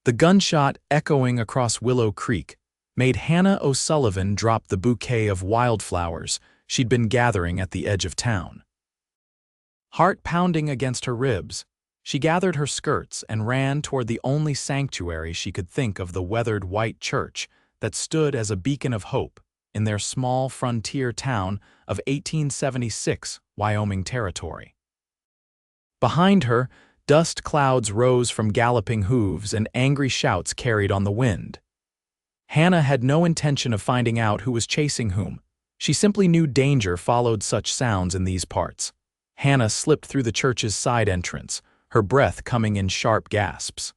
The gunshot echoing across Willow Creek made Hannah O'Sullivan drop the bouquet of wildflowers she'd been gathering at the edge of town. Heart pounding against her ribs, she gathered her skirts and ran toward the only sanctuary she could think of, the weathered white church that stood as a beacon of hope in their small frontier town of 1876 Wyoming Territory. Behind her, dust clouds rose from galloping hooves and angry shouts carried on the wind. Hannah had no intention of finding out who was chasing whom. She simply knew danger followed such sounds in these parts. Hannah slipped through the church's side entrance, her breath coming in sharp gasps.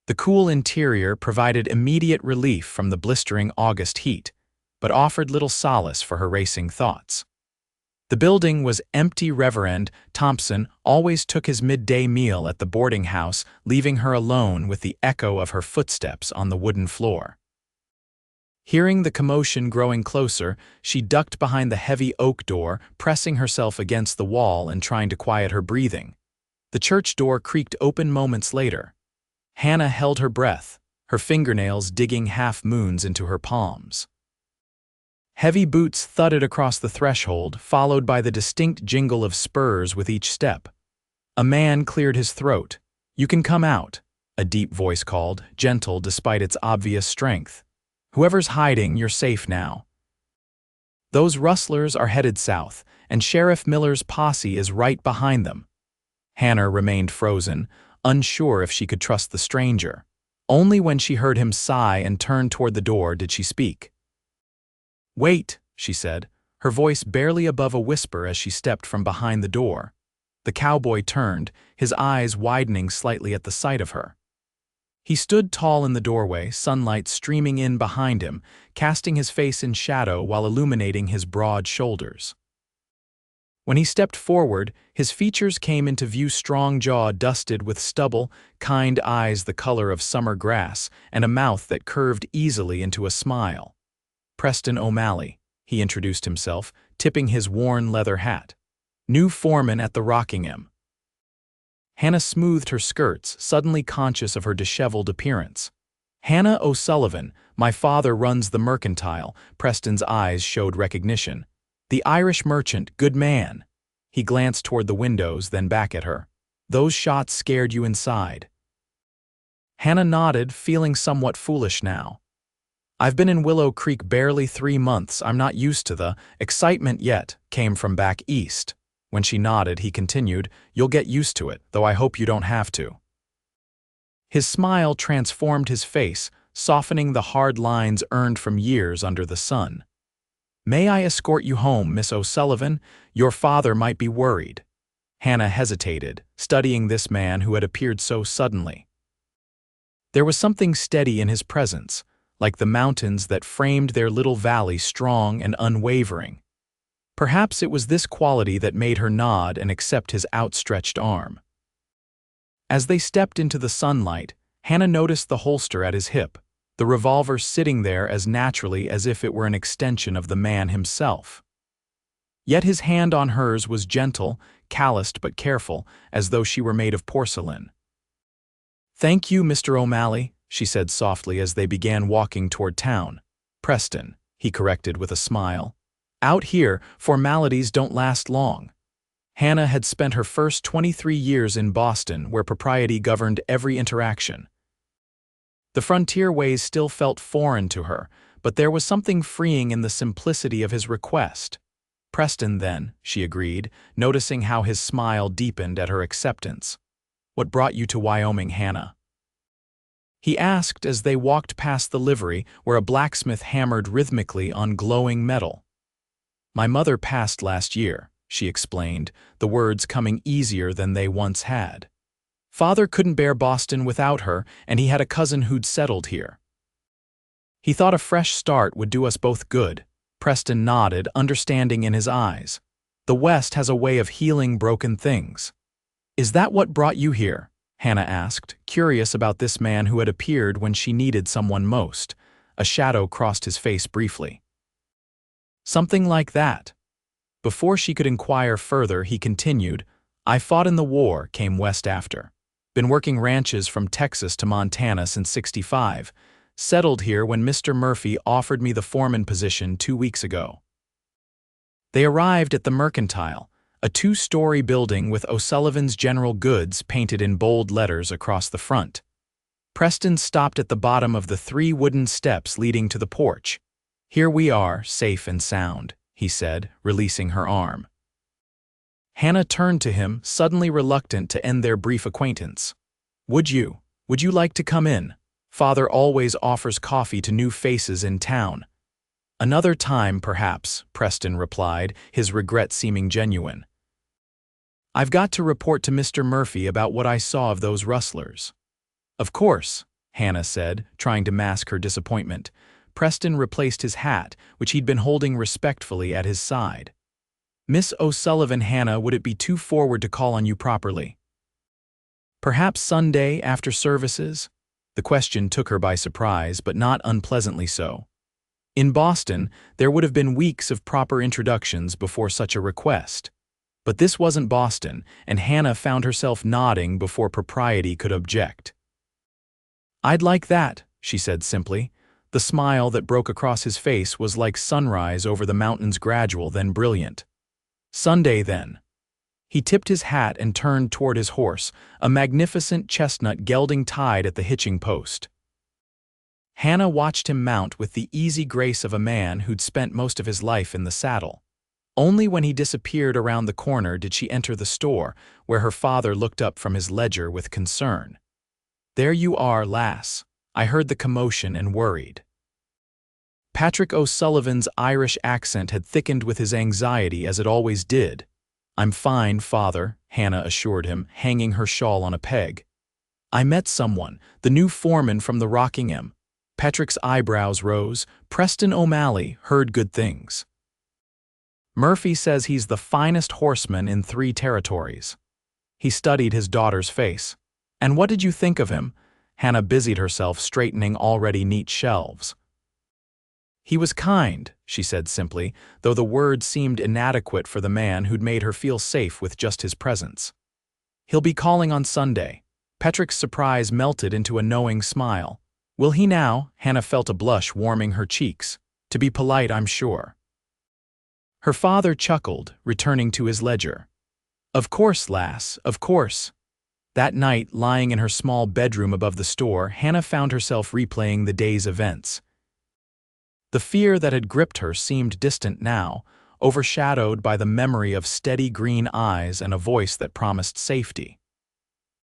The cool interior provided immediate relief from the blistering August heat, but offered little solace for her racing thoughts. The building was empty. Reverend Thompson always took his midday meal at the boarding house, leaving her alone with the echo of her footsteps on the wooden floor. Hearing the commotion growing closer, she ducked behind the heavy oak door, pressing herself against the wall and trying to quiet her breathing. The church door creaked open moments later. Hannah held her breath, her fingernails digging half-moons into her palms. Heavy boots thudded across the threshold, followed by the distinct jingle of spurs with each step. A man cleared his throat. "You can come out," a deep voice called, gentle despite its obvious strength. "Whoever's hiding, you're safe now. Those rustlers are headed south, and Sheriff Miller's posse is right behind them." Hannah remained frozen, unsure if she could trust the stranger. Only when she heard him sigh and turn toward the door did she speak. "Wait," she said, her voice barely above a whisper as she stepped from behind the door. The cowboy turned, his eyes widening slightly at the sight of her. He stood tall in the doorway, sunlight streaming in behind him, casting his face in shadow while illuminating his broad shoulders. When he stepped forward, his features came into view: strong jaw dusted with stubble, kind eyes the color of summer grass, and a mouth that curved easily into a smile. "Preston O'Malley," he introduced himself, tipping his worn leather hat. "New foreman at the Rockingham." Hannah smoothed her skirts, suddenly conscious of her disheveled appearance. "Hannah O'Sullivan, my father runs the mercantile." Preston's eyes showed recognition. "The Irish merchant, good man." He glanced toward the windows, then back at her. "Those shots scared you inside." Hannah nodded, feeling somewhat foolish now. "I've been in Willow Creek barely 3 months. I'm not used to the excitement yet," came from back east. When she nodded, he continued, "You'll get used to it, though I hope you don't have to." His smile transformed his face, softening the hard lines earned from years under the sun. "May I escort you home, Miss O'Sullivan? Your father might be worried." Hannah hesitated, studying this man who had appeared so suddenly. There was something steady in his presence, like the mountains that framed their little valley, strong and unwavering. Perhaps it was this quality that made her nod and accept his outstretched arm. As they stepped into the sunlight, Hannah noticed the holster at his hip, the revolver sitting there as naturally as if it were an extension of the man himself. Yet his hand on hers was gentle, calloused but careful, as though she were made of porcelain. "Thank you, Mr. O'Malley," she said softly as they began walking toward town. "Preston," he corrected with a smile. "Out here, formalities don't last long." Hannah had spent her first 23 years in Boston, where propriety governed every interaction. The frontier ways still felt foreign to her, but there was something freeing in the simplicity of his request. "Preston, then," she agreed, noticing how his smile deepened at her acceptance. "What brought you to Wyoming, Hannah?" he asked as they walked past the livery where a blacksmith hammered rhythmically on glowing metal. "My mother passed last year," she explained, the words coming easier than they once had. "Father couldn't bear Boston without her, and he had a cousin who'd settled here. He thought a fresh start would do us both good." Preston nodded, understanding in his eyes. "The West has a way of healing broken things." "Is that what brought you here?" Hannah asked, curious about this man who had appeared when she needed someone most. A shadow crossed his face briefly. "Something like that." Before she could inquire further, he continued, "I fought in the war, came west after. Been working ranches from Texas to Montana since '65. Settled here when Mr. Murphy offered me the foreman position 2 weeks ago. They arrived at the Mercantile, a 2-story building with O'Sullivan's General Goods painted in bold letters across the front. Preston stopped at the bottom of the 3 wooden steps leading to the porch. "Here we are, safe and sound," he said, releasing her arm. Hannah turned to him, suddenly reluctant to end their brief acquaintance. Would you like to come in? Father always offers coffee to new faces in town." "Another time, perhaps," Preston replied, his regret seeming genuine. "I've got to report to Mr. Murphy about what I saw of those rustlers." "Of course," Hannah said, trying to mask her disappointment. Preston replaced his hat, which he'd been holding respectfully at his side. "Miss O'Sullivan, Hannah, would it be too forward to call on you properly? Perhaps Sunday after services?" The question took her by surprise, but not unpleasantly so. In Boston, there would have been weeks of proper introductions before such a request. But this wasn't Boston, and Hannah found herself nodding before propriety could object. "I'd like that," she said simply. The smile that broke across his face was like sunrise over the mountains, gradual then brilliant. "Sunday, then." He tipped his hat and turned toward his horse, a magnificent chestnut gelding tied at the hitching post. Hannah watched him mount with the easy grace of a man who'd spent most of his life in the saddle. Only when he disappeared around the corner did she enter the store, where her father looked up from his ledger with concern. "There you are, lass. I heard the commotion and worried." Patrick O'Sullivan's Irish accent had thickened with his anxiety, as it always did. "I'm fine, father," Hannah assured him, hanging her shawl on a peg. "I met someone, the new foreman from the Rockingham." Patrick's eyebrows rose. "Preston O'Malley, heard good things. Murphy says he's the finest horseman in 3 territories." He studied his daughter's face. "And what did you think of him?" Hannah busied herself straightening already neat shelves. "He was kind," she said simply, though the words seemed inadequate for the man who'd made her feel safe with just his presence. "He'll be calling on Sunday." Patrick's surprise melted into a knowing smile. "Will he now?" Hannah felt a blush warming her cheeks. "To be polite, I'm sure." Her father chuckled, returning to his ledger. "Of course, lass, of course." That night, lying in her small bedroom above the store, Hannah found herself replaying the day's events. The fear that had gripped her seemed distant now, overshadowed by the memory of steady green eyes and a voice that promised safety.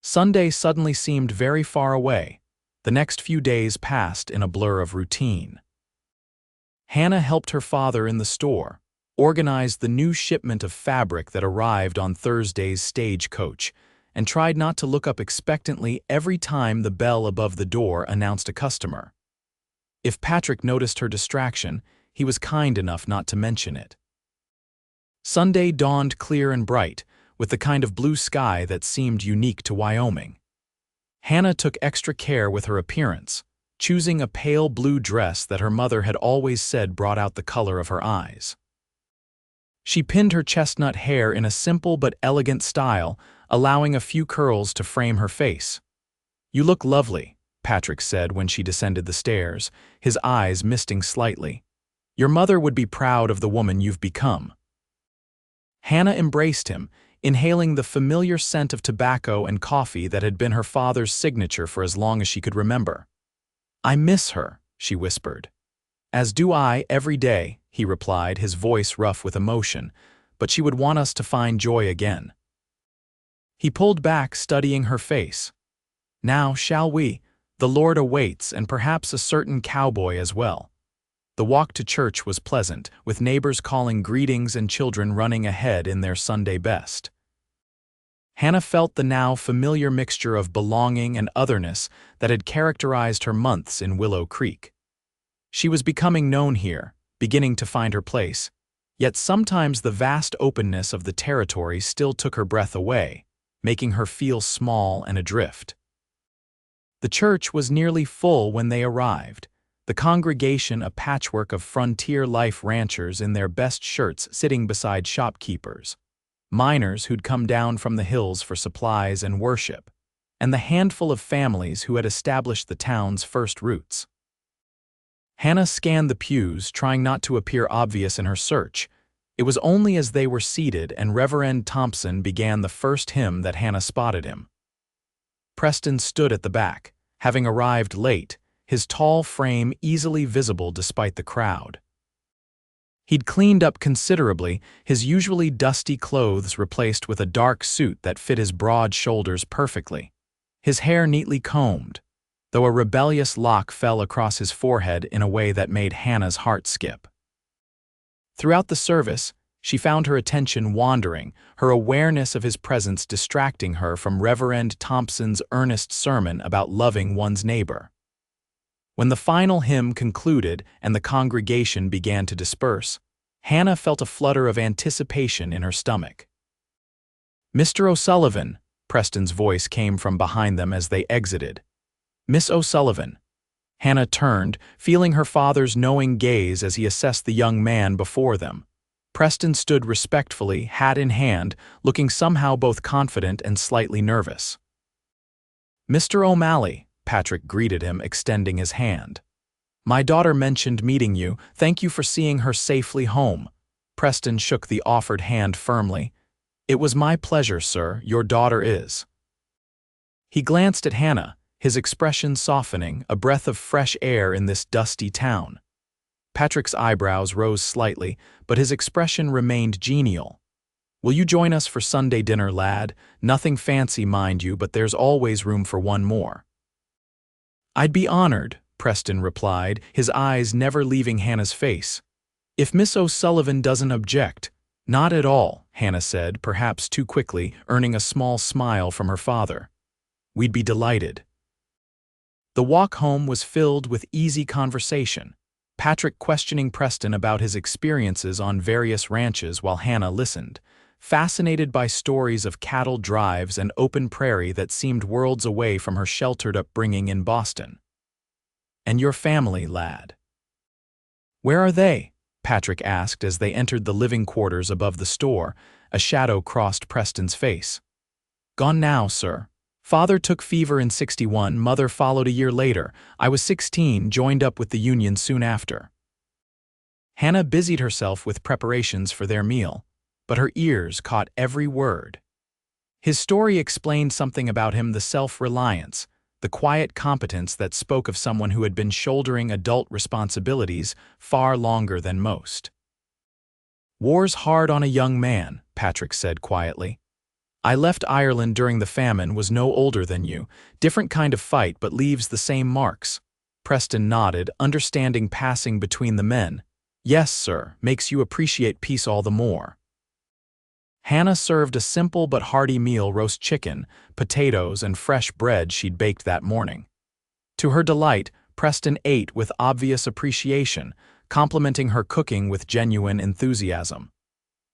Sunday suddenly seemed very far away. The next few days passed in a blur of routine. Hannah helped her father in the store, organized the new shipment of fabric that arrived on Thursday's stagecoach, and tried not to look up expectantly every time the bell above the door announced a customer. If Patrick noticed her distraction, he was kind enough not to mention it. Sunday dawned clear and bright, with the kind of blue sky that seemed unique to Wyoming. Hannah took extra care with her appearance, choosing a pale blue dress that her mother had always said brought out the color of her eyes. She pinned her chestnut hair in a simple but elegant style, allowing a few curls to frame her face. "You look lovely," Patrick said when she descended the stairs, his eyes misting slightly. "Your mother would be proud of the woman you've become." Hannah embraced him, inhaling the familiar scent of tobacco and coffee that had been her father's signature for as long as she could remember. "I miss her," she whispered. "As do I, every day," he replied, his voice rough with emotion, "but she would want us to find joy again." He pulled back, studying her face. "Now, shall we? The Lord awaits, and perhaps a certain cowboy as well." The walk to church was pleasant, with neighbors calling greetings and children running ahead in their Sunday best. Hannah felt the now familiar mixture of belonging and otherness that had characterized her months in Willow Creek. She was becoming known here, beginning to find her place, yet sometimes the vast openness of the territory still took her breath away, making her feel small and adrift. The church was nearly full when they arrived, the congregation a patchwork of frontier-life ranchers in their best shirts sitting beside shopkeepers, miners who'd come down from the hills for supplies and worship, and the handful of families who had established the town's first roots. Hannah scanned the pews, trying not to appear obvious in her search. It was only as they were seated and Reverend Thompson began the first hymn that Hannah spotted him. Preston stood at the back, having arrived late, his tall frame easily visible despite the crowd. He'd cleaned up considerably, his usually dusty clothes replaced with a dark suit that fit his broad shoulders perfectly, his hair neatly combed, though a rebellious lock fell across his forehead in a way that made Hannah's heart skip. Throughout the service, she found her attention wandering, her awareness of his presence distracting her from Reverend Thompson's earnest sermon about loving one's neighbor. When the final hymn concluded and the congregation began to disperse, Hannah felt a flutter of anticipation in her stomach. "Mr. O'Sullivan," Preston's voice came from behind them as they exited. "Miss O'Sullivan." Hannah turned, feeling her father's knowing gaze as he assessed the young man before them. Preston stood respectfully, hat in hand, looking somehow both confident and slightly nervous. "Mr. O'Malley," Patrick greeted him, extending his hand. "My daughter mentioned meeting you. Thank you for seeing her safely home." Preston shook the offered hand firmly. "It was my pleasure, sir. Your daughter is." He glanced at Hannah, his expression softening, a breath of fresh air in this dusty town. Patrick's eyebrows rose slightly, but his expression remained genial. "Will you join us for Sunday dinner, lad? Nothing fancy, mind you, but there's always room for one more." "I'd be honored," Preston replied, his eyes never leaving Hannah's face. "If Miss O'Sullivan doesn't object." "Not at all," Hannah said, perhaps too quickly, earning a small smile from her father. "We'd be delighted." The walk home was filled with easy conversation, Patrick questioning Preston about his experiences on various ranches while Hannah listened, fascinated by stories of cattle drives and open prairie that seemed worlds away from her sheltered upbringing in Boston. "And your family, lad?" "Where are they?" Patrick asked as they entered the living quarters above the store. A shadow crossed Preston's face. "Gone now, sir. Father took fever in '61, mother followed a year later. I was 16, joined up with the Union soon after." Hannah busied herself with preparations for their meal, but her ears caught every word. His story explained something about him, the self-reliance, the quiet competence that spoke of someone who had been shouldering adult responsibilities far longer than most. "War's hard on a young man," Patrick said quietly. "I left Ireland during the famine, was no older than you. Different kind of fight, but leaves the same marks." Preston nodded, understanding passing between the men. "Yes, sir, makes you appreciate peace all the more." Hannah served a simple but hearty meal: roast chicken, potatoes, and fresh bread she'd baked that morning. To her delight, Preston ate with obvious appreciation, complimenting her cooking with genuine enthusiasm.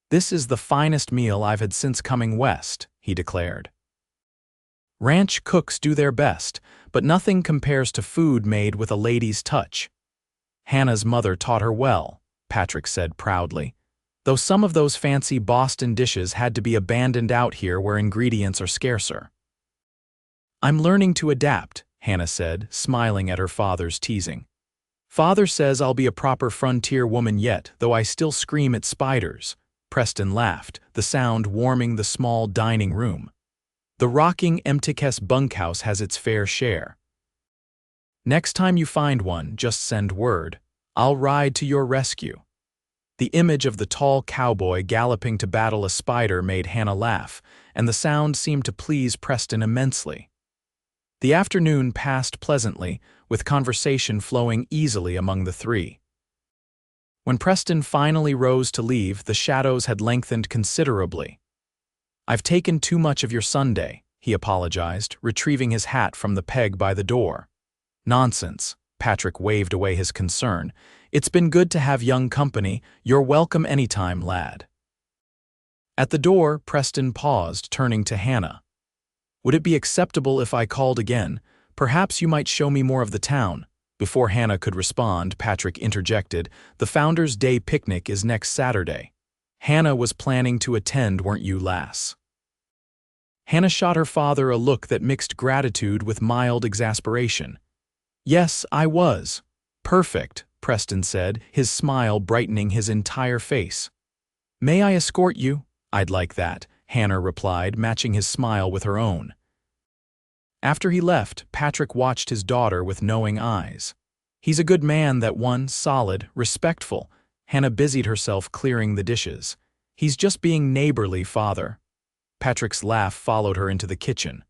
"This is the finest meal I've had since coming west," he declared. "Ranch cooks do their best, but nothing compares to food made with a lady's touch." "Hannah's mother taught her well," Patrick said proudly, "though some of those fancy Boston dishes had to be abandoned out here where ingredients are scarcer." "I'm learning to adapt," Hannah said, smiling at her father's teasing. "Father says I'll be a proper frontier woman yet, though I still scream at spiders." Preston laughed, the sound warming the small dining room. "The rocking empty-case bunkhouse has its fair share. Next time you find one, just send word. I'll ride to your rescue." The image of the tall cowboy galloping to battle a spider made Hannah laugh, and the sound seemed to please Preston immensely. The afternoon passed pleasantly, with conversation flowing easily among the three. When Preston finally rose to leave, the shadows had lengthened considerably. "I've taken too much of your Sunday," he apologized, retrieving his hat from the peg by the door. "Nonsense," Patrick waved away his concern. "It's been good to have young company. You're welcome anytime, lad." At the door, Preston paused, turning to Hannah. "Would it be acceptable if I called again? Perhaps you might show me more of the town." Before Hannah could respond, Patrick interjected, "The Founders' Day picnic is next Saturday. Hannah was planning to attend, weren't you, lass?" Hannah shot her father a look that mixed gratitude with mild exasperation. "Yes, I was." "Perfect," Preston said, his smile brightening his entire face. "May I escort you?" "I'd like that," Hannah replied, matching his smile with her own. After he left, Patrick watched his daughter with knowing eyes. "He's a good man, that one, solid, respectful." Hannah busied herself clearing the dishes. "He's just being neighborly, father." Patrick's laugh followed her into the kitchen.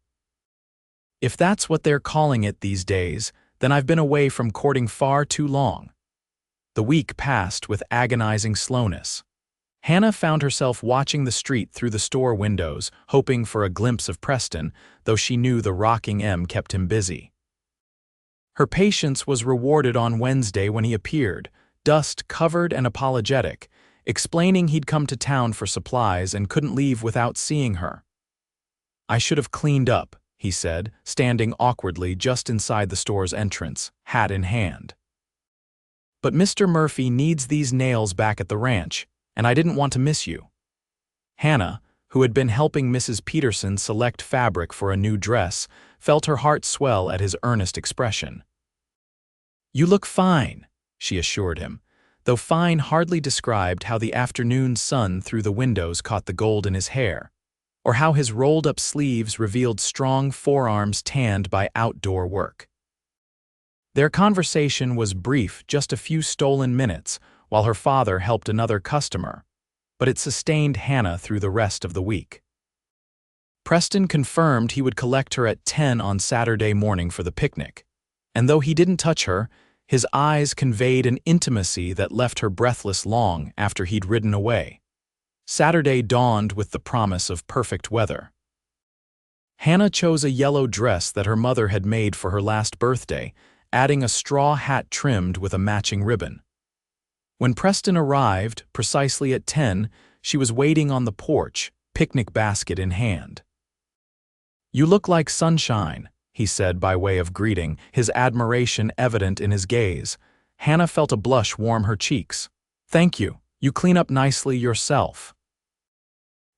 "If that's what they're calling it these days, then I've been away from courting far too long." The week passed with agonizing slowness. Hannah found herself watching the street through the store windows, hoping for a glimpse of Preston, though she knew the rocking M kept him busy. Her patience was rewarded on Wednesday when he appeared, dust-covered and apologetic, explaining he'd come to town for supplies and couldn't leave without seeing her. "I should have cleaned up," he said, standing awkwardly just inside the store's entrance, hat in hand. "But Mr. Murphy needs these nails back at the ranch, and I didn't want to miss you." Hannah, who had been helping Mrs. Peterson select fabric for a new dress, felt her heart swell at his earnest expression. "You look fine," she assured him, though fine hardly described how the afternoon sun through the windows caught the gold in his hair, or how his rolled-up sleeves revealed strong forearms tanned by outdoor work. Their conversation was brief, just a few stolen minutes, while her father helped another customer, but it sustained Hannah through the rest of the week. Preston confirmed he would collect her at 10 on Saturday morning for the picnic, and though he didn't touch her, his eyes conveyed an intimacy that left her breathless long after he'd ridden away. Saturday dawned with the promise of perfect weather. Hannah chose a yellow dress that her mother had made for her last birthday, adding a straw hat trimmed with a matching ribbon. When Preston arrived, precisely at 10, she was waiting on the porch, picnic basket in hand. "You look like sunshine," he said by way of greeting, his admiration evident in his gaze. Hannah felt a blush warm her cheeks. "Thank you. You clean up nicely yourself."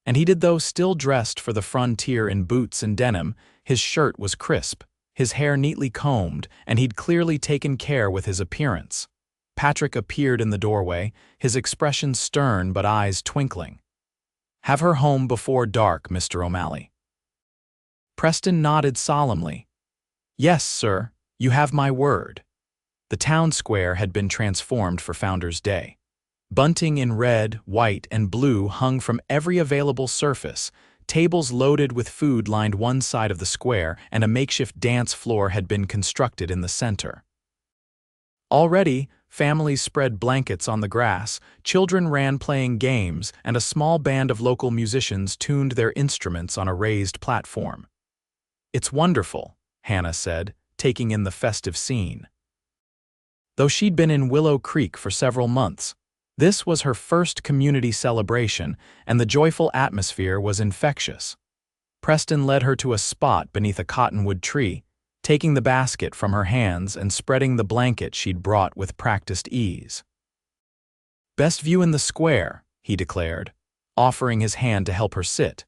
And he did, though still dressed for the frontier in boots and denim. His shirt was crisp, his hair neatly combed, and he'd clearly taken care with his appearance. Patrick appeared in the doorway, his expression stern but eyes twinkling. "Have her home before dark, Mr. O'Malley." Preston nodded solemnly. "Yes, sir, you have my word." The town square had been transformed for Founder's Day. Bunting in red, white, and blue hung from every available surface. Tables loaded with food lined one side of the square, and a makeshift dance floor had been constructed in the center. Already, families spread blankets on the grass, children ran playing games, and a small band of local musicians tuned their instruments on a raised platform. "It's wonderful," Hannah said, taking in the festive scene. Though she'd been in Willow Creek for several months, this was her first community celebration, and the joyful atmosphere was infectious. Preston led her to a spot beneath a cottonwood tree, taking the basket from her hands and spreading the blanket she'd brought with practiced ease. "Best view in the square," he declared, offering his hand to help her sit.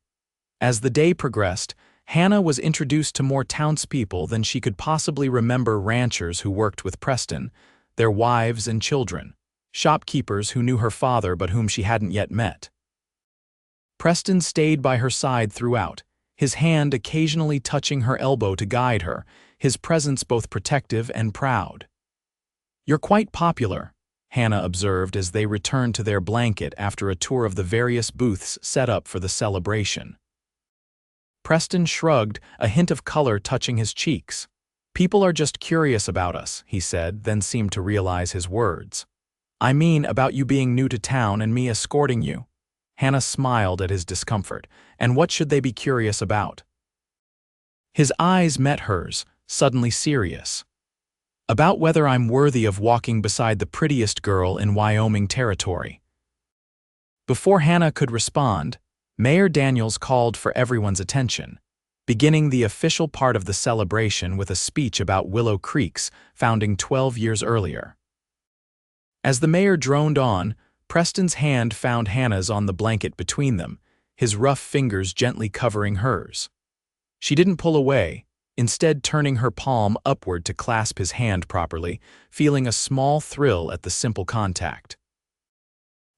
As the day progressed, Hannah was introduced to more townspeople than she could possibly remember: ranchers who worked with Preston, their wives and children, shopkeepers who knew her father but whom she hadn't yet met. Preston stayed by her side throughout, his hand occasionally touching her elbow to guide her, his presence both protective and proud. "You're quite popular," Hannah observed as they returned to their blanket after a tour of the various booths set up for the celebration. Preston shrugged, a hint of color touching his cheeks. "People are just curious about us," he said, then seemed to realize his words. "I mean about you being new to town and me escorting you." Hannah smiled at his discomfort. "And what should they be curious about?" His eyes met hers, suddenly serious. "About whether I'm worthy of walking beside the prettiest girl in Wyoming Territory." Before Hannah could respond, Mayor Daniels called for everyone's attention, beginning the official part of the celebration with a speech about Willow Creek's founding 12 years earlier. As the mayor droned on, Preston's hand found Hannah's on the blanket between them, his rough fingers gently covering hers. She didn't pull away, instead turning her palm upward to clasp his hand properly, feeling a small thrill at the simple contact.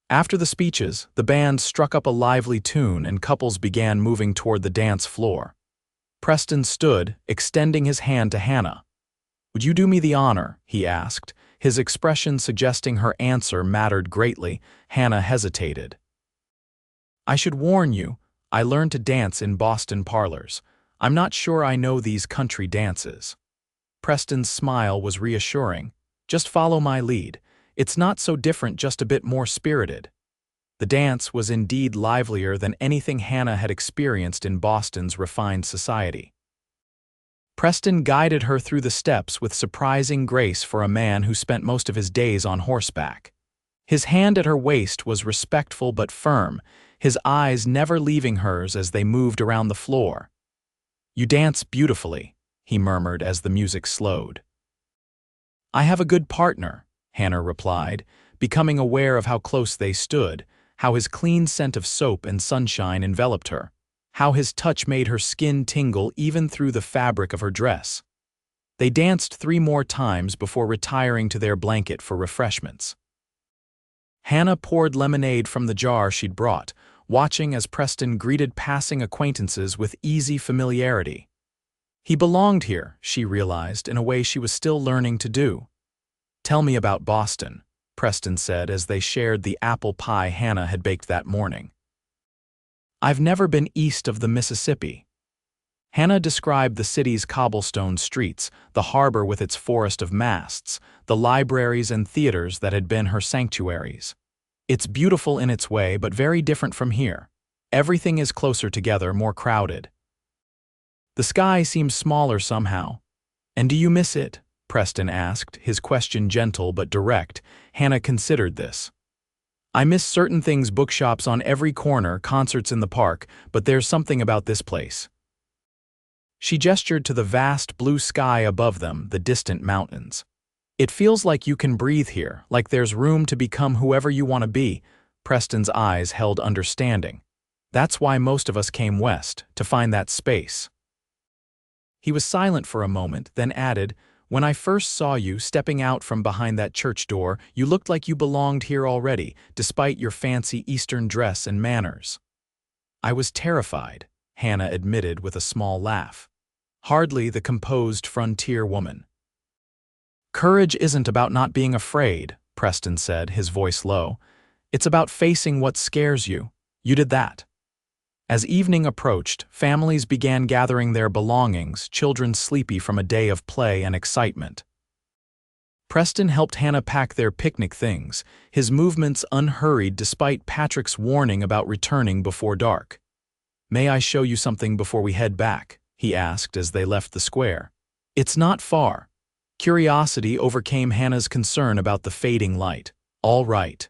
After the speeches, the band struck up a lively tune and couples began moving toward the dance floor. Preston stood, extending his hand to Hannah. "Would you do me the honor?" he asked, his expression suggesting her answer mattered greatly. Hannah hesitated. "I should warn you, I learned to dance in Boston parlors. I'm not sure I know these country dances." Preston's smile was reassuring. "Just follow my lead. It's not so different, just a bit more spirited." The dance was indeed livelier than anything Hannah had experienced in Boston's refined society. Preston guided her through the steps with surprising grace for a man who spent most of his days on horseback. His hand at her waist was respectful but firm, his eyes never leaving hers as they moved around the floor. "You dance beautifully," he murmured as the music slowed. "I have a good partner," Hannah replied, becoming aware of how close they stood, how his clean scent of soap and sunshine enveloped her, how his touch made her skin tingle even through the fabric of her dress. They danced 3 more times before retiring to their blanket for refreshments. Hannah poured lemonade from the jar she'd brought, watching as Preston greeted passing acquaintances with easy familiarity. He belonged here, she realized, in a way she was still learning to do. "Tell me about Boston," Preston said as they shared the apple pie Hannah had baked that morning. "I've never been east of the Mississippi." Hannah described the city's cobblestone streets, the harbor with its forest of masts, the libraries and theaters that had been her sanctuaries. "It's beautiful in its way, but very different from here. Everything is closer together, more crowded. The sky seems smaller somehow." "And do you miss it?" Preston asked, his question gentle but direct. Hannah considered this. "I miss certain things, bookshops on every corner, concerts in the park, but there's something about this place." She gestured to the vast blue sky above them, the distant mountains. "It feels like you can breathe here, like there's room to become whoever you want to be." Preston's eyes held understanding. "That's why most of us came west, to find that space." He was silent for a moment, then added, "When I first saw you stepping out from behind that church door, you looked like you belonged here already, despite your fancy Eastern dress and manners." "I was terrified," Hannah admitted with a small laugh. Hardly the composed frontier woman. "Courage isn't about not being afraid," Preston said, his voice low. "It's about facing what scares you. You did that." As evening approached, families began gathering their belongings, children sleepy from a day of play and excitement. Preston helped Hannah pack their picnic things, his movements unhurried despite Patrick's warning about returning before dark. "May I show you something before we head back?" he asked as they left the square. "It's not far." Curiosity overcame Hannah's concern about the fading light. "All right."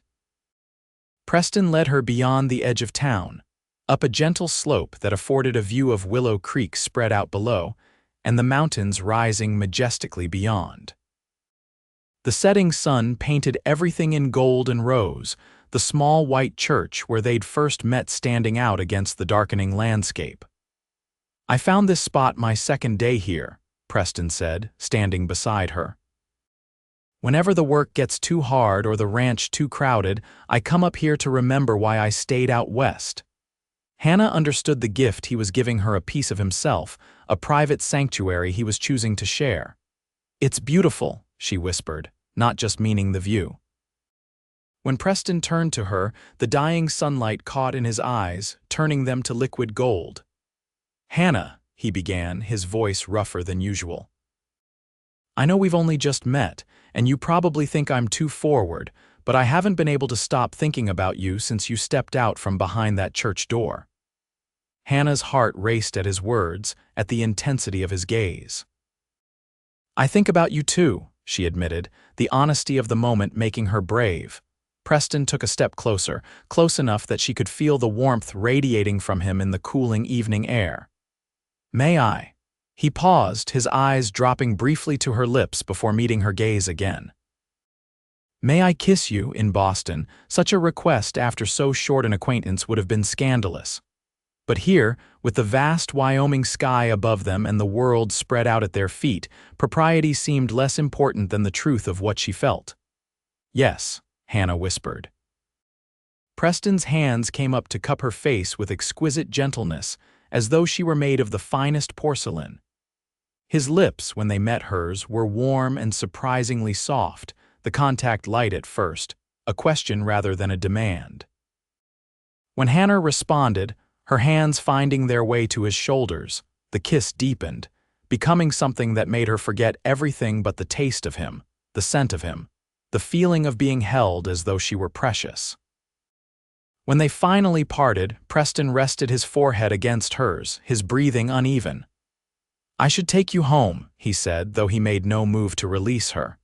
Preston led her beyond the edge of town, up a gentle slope that afforded a view of Willow Creek spread out below, and the mountains rising majestically beyond. The setting sun painted everything in gold and rose, the small white church where they'd first met standing out against the darkening landscape. "I found this spot my second day here," Preston said, standing beside her. "Whenever the work gets too hard or the ranch too crowded, I come up here to remember why I stayed out west." Hannah understood the gift he was giving her, a piece of himself, a private sanctuary he was choosing to share. "It's beautiful," she whispered, not just meaning the view. When Preston turned to her, the dying sunlight caught in his eyes, turning them to liquid gold. "Hannah," he began, his voice rougher than usual. "I know we've only just met, and you probably think I'm too forward, but I haven't been able to stop thinking about you since you stepped out from behind that church door." Hannah's heart raced at his words, at the intensity of his gaze. "I think about you too," she admitted, the honesty of the moment making her brave. Preston took a step closer, close enough that she could feel the warmth radiating from him in the cooling evening air. "May I?" He paused, his eyes dropping briefly to her lips before meeting her gaze again. "May I kiss you in Boston?" Such a request after so short an acquaintance would have been scandalous. But here, with the vast Wyoming sky above them and the world spread out at their feet, propriety seemed less important than the truth of what she felt. "Yes," Hannah whispered. Preston's hands came up to cup her face with exquisite gentleness, as though she were made of the finest porcelain. His lips, when they met hers, were warm and surprisingly soft, the contact light at first, a question rather than a demand. When Hannah responded, her hands finding their way to his shoulders, the kiss deepened, becoming something that made her forget everything but the taste of him, the scent of him, the feeling of being held as though she were precious. When they finally parted, Preston rested his forehead against hers, his breathing uneven. "I should take you home," he said, though he made no move to release her.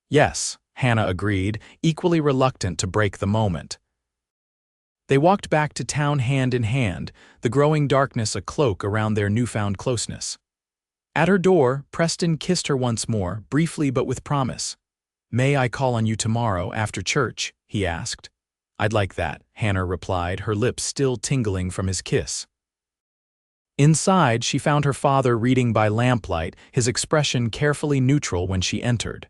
"Yes," Hannah agreed, equally reluctant to break the moment. They walked back to town hand in hand, the growing darkness a cloak around their newfound closeness. At her door, Preston kissed her once more, briefly but with promise. "May I call on you tomorrow after church?" he asked. "I'd like that," Hannah replied, her lips still tingling from his kiss. Inside, she found her father reading by lamplight, his expression carefully neutral when she entered.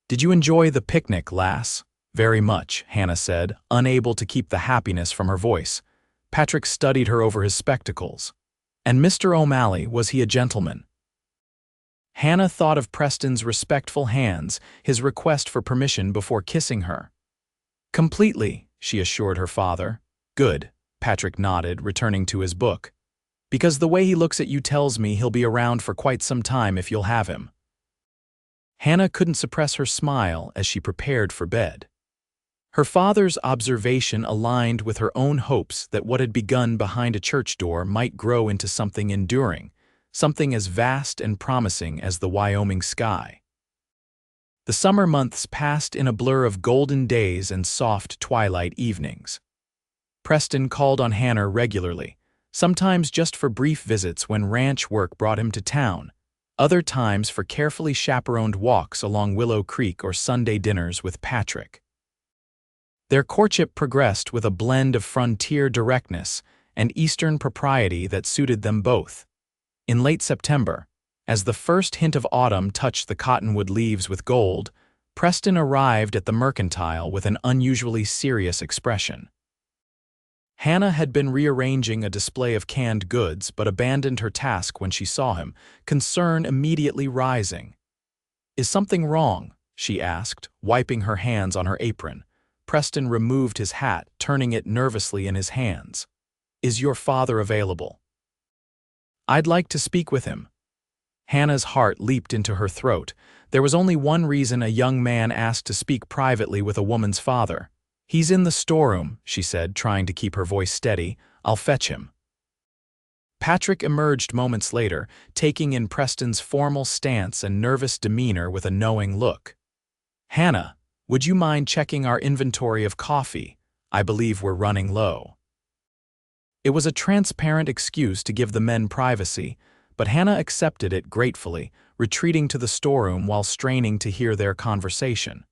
"Did you enjoy the picnic, lass?" "Very much," Hannah said, unable to keep the happiness from her voice. Patrick studied her over his spectacles. "And Mr. O'Malley, was he a gentleman?" Hannah thought of Preston's respectful hands, his request for permission before kissing her. "Completely," she assured her father. "Good," Patrick nodded, returning to his book. "Because the way he looks at you tells me he'll be around for quite some time if you'll have him." Hannah couldn't suppress her smile as she prepared for bed. Her father's observation aligned with her own hopes that what had begun behind a church door might grow into something enduring, something as vast and promising as the Wyoming sky. The summer months passed in a blur of golden days and soft twilight evenings. Preston called on Hannah regularly, sometimes just for brief visits when ranch work brought him to town, other times for carefully chaperoned walks along Willow Creek or Sunday dinners with Patrick. Their courtship progressed with a blend of frontier directness and Eastern propriety that suited them both. In late September, as the first hint of autumn touched the cottonwood leaves with gold, Preston arrived at the Mercantile with an unusually serious expression. Hannah had been rearranging a display of canned goods but abandoned her task when she saw him, concern immediately rising. "Is something wrong?" she asked, wiping her hands on her apron. Preston removed his hat, turning it nervously in his hands. "Is your father available?" "I'd like to speak with him." Hannah's heart leaped into her throat. There was only one reason a young man asked to speak privately with a woman's father. "He's in the storeroom," she said, trying to keep her voice steady. "I'll fetch him." Patrick emerged moments later, taking in Preston's formal stance and nervous demeanor with a knowing look. "Hannah, would you mind checking our inventory of coffee? I believe we're running low." It was a transparent excuse to give the men privacy, but Hannah accepted it gratefully, retreating to the storeroom while straining to hear their conversation.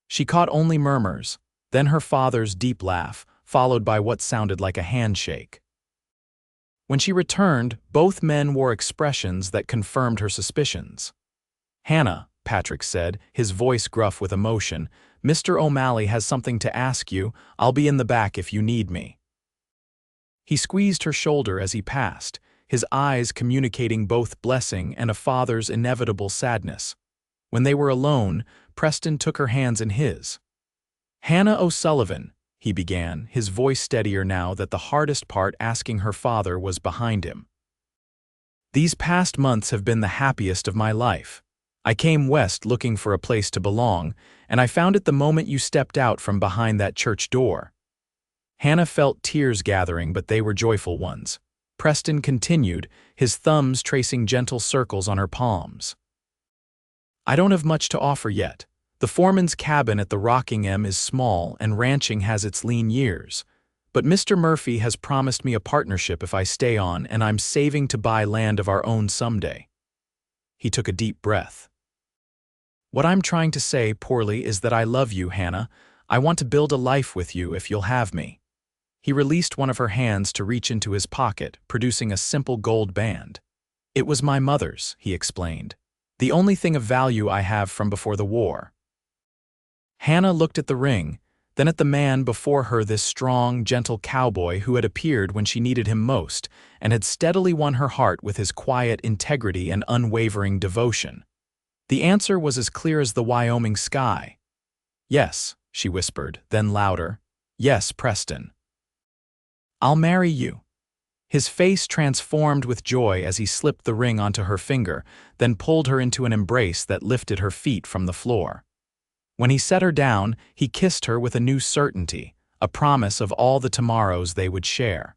She caught only murmurs, then her father's deep laugh, followed by what sounded like a handshake. When she returned, both men wore expressions that confirmed her suspicions. "Hannah," Patrick said, his voice gruff with emotion, "Mr. O'Malley has something to ask you. I'll be in the back if you need me." He squeezed her shoulder as he passed, his eyes communicating both blessing and a father's inevitable sadness. When they were alone, Preston took her hands in his. "Hannah O'Sullivan," he began, his voice steadier now that the hardest part asking her father was behind him. "These past months have been the happiest of my life. I came west looking for a place to belong, and I found it the moment you stepped out from behind that church door." Hannah felt tears gathering, but they were joyful ones. Preston continued, his thumbs tracing gentle circles on her palms. "I don't have much to offer yet. The foreman's cabin at the Rockingham is small and ranching has its lean years. But Mr. Murphy has promised me a partnership if I stay on, and I'm saving to buy land of our own someday." He took a deep breath. "What I'm trying to say, poorly, is that I love you, Hannah. I want to build a life with you if you'll have me." He released one of her hands to reach into his pocket, producing a simple gold band. "It was my mother's," he explained. "The only thing of value I have from before the war." Hannah looked at the ring, then at the man before her, this strong, gentle cowboy who had appeared when she needed him most and had steadily won her heart with his quiet integrity and unwavering devotion. The answer was as clear as the Wyoming sky. "Yes," she whispered, then louder, "Yes, Preston. I'll marry you." His face transformed with joy as he slipped the ring onto her finger, then pulled her into an embrace that lifted her feet from the floor. When he set her down, he kissed her with a new certainty, a promise of all the tomorrows they would share.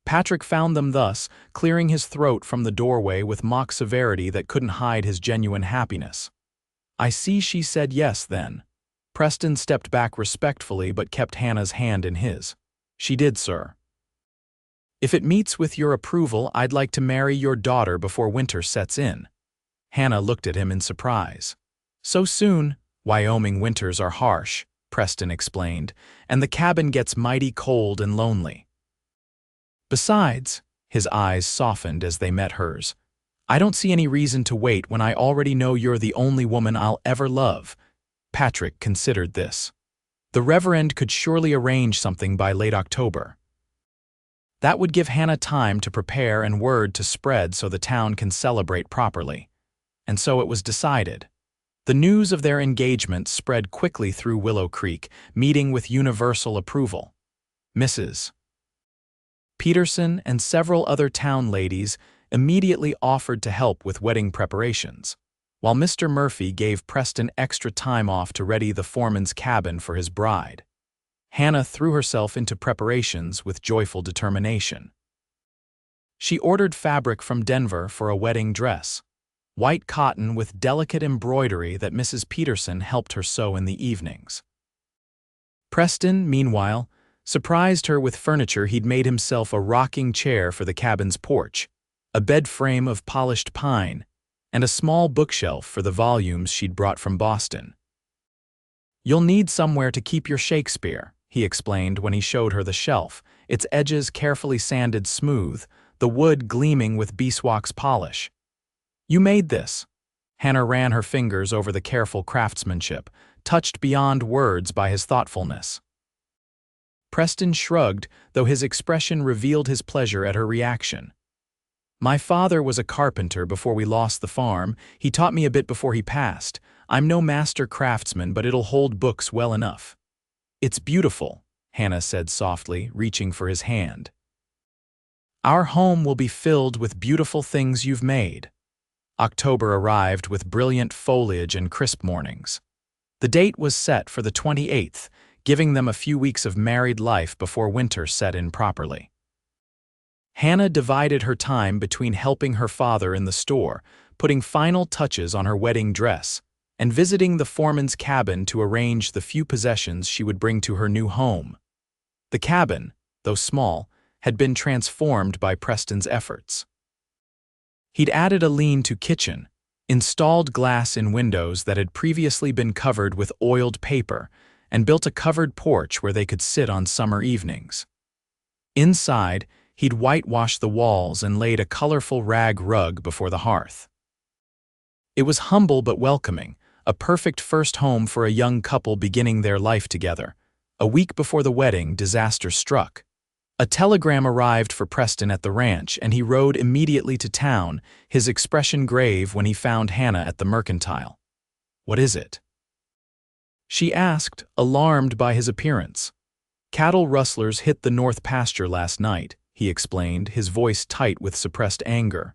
Patrick found them thus, clearing his throat from the doorway with mock severity that couldn't hide his genuine happiness. "I see she said yes, then." Preston stepped back respectfully but kept Hannah's hand in his. "She did, sir. If it meets with your approval, I'd like to marry your daughter before winter sets in." Hannah looked at him in surprise. "So soon?" "Wyoming winters are harsh," Preston explained, "and the cabin gets mighty cold and lonely. Besides," his eyes softened as they met hers, "I don't see any reason to wait when I already know you're the only woman I'll ever love." Patrick considered this. The Reverend could surely arrange something by late October. That would give Hannah time to prepare and word to spread so the town can celebrate properly. And so it was decided. The news of their engagement spread quickly through Willow Creek, meeting with universal approval. Mrs. Peterson and several other town ladies immediately offered to help with wedding preparations, while Mr. Murphy gave Preston extra time off to ready the foreman's cabin for his bride. Hannah threw herself into preparations with joyful determination. She ordered fabric from Denver for a wedding dress, white cotton with delicate embroidery that Mrs. Peterson helped her sew in the evenings. Preston, meanwhile, surprised her with furniture. He'd made himself a rocking chair for the cabin's porch, a bed frame of polished pine, and a small bookshelf for the volumes she'd brought from Boston. "You'll need somewhere to keep your Shakespeare," he explained when he showed her the shelf, its edges carefully sanded smooth, the wood gleaming with beeswax polish. "You made this." Hannah ran her fingers over the careful craftsmanship, touched beyond words by his thoughtfulness. Preston shrugged, though his expression revealed his pleasure at her reaction. "My father was a carpenter before we lost the farm. He taught me a bit before he passed. I'm no master craftsman, but it'll hold books well enough." "It's beautiful," Hannah said softly, reaching for his hand. "Our home will be filled with beautiful things you've made." October arrived with brilliant foliage and crisp mornings. The date was set for the 28th, giving them a few weeks of married life before winter set in properly. Hannah divided her time between helping her father in the store, putting final touches on her wedding dress, and visiting the foreman's cabin to arrange the few possessions she would bring to her new home. The cabin, though small, had been transformed by Preston's efforts. He'd added a lean-to kitchen, installed glass in windows that had previously been covered with oiled paper, and built a covered porch where they could sit on summer evenings. Inside, he'd whitewashed the walls and laid a colorful rag rug before the hearth. It was humble but welcoming, a perfect first home for a young couple beginning their life together. A week before the wedding, disaster struck. A telegram arrived for Preston at the ranch, and he rode immediately to town, his expression grave when he found Hannah at the mercantile. "What is it?" she asked, alarmed by his appearance. "Cattle rustlers hit the north pasture last night," he explained, his voice tight with suppressed anger.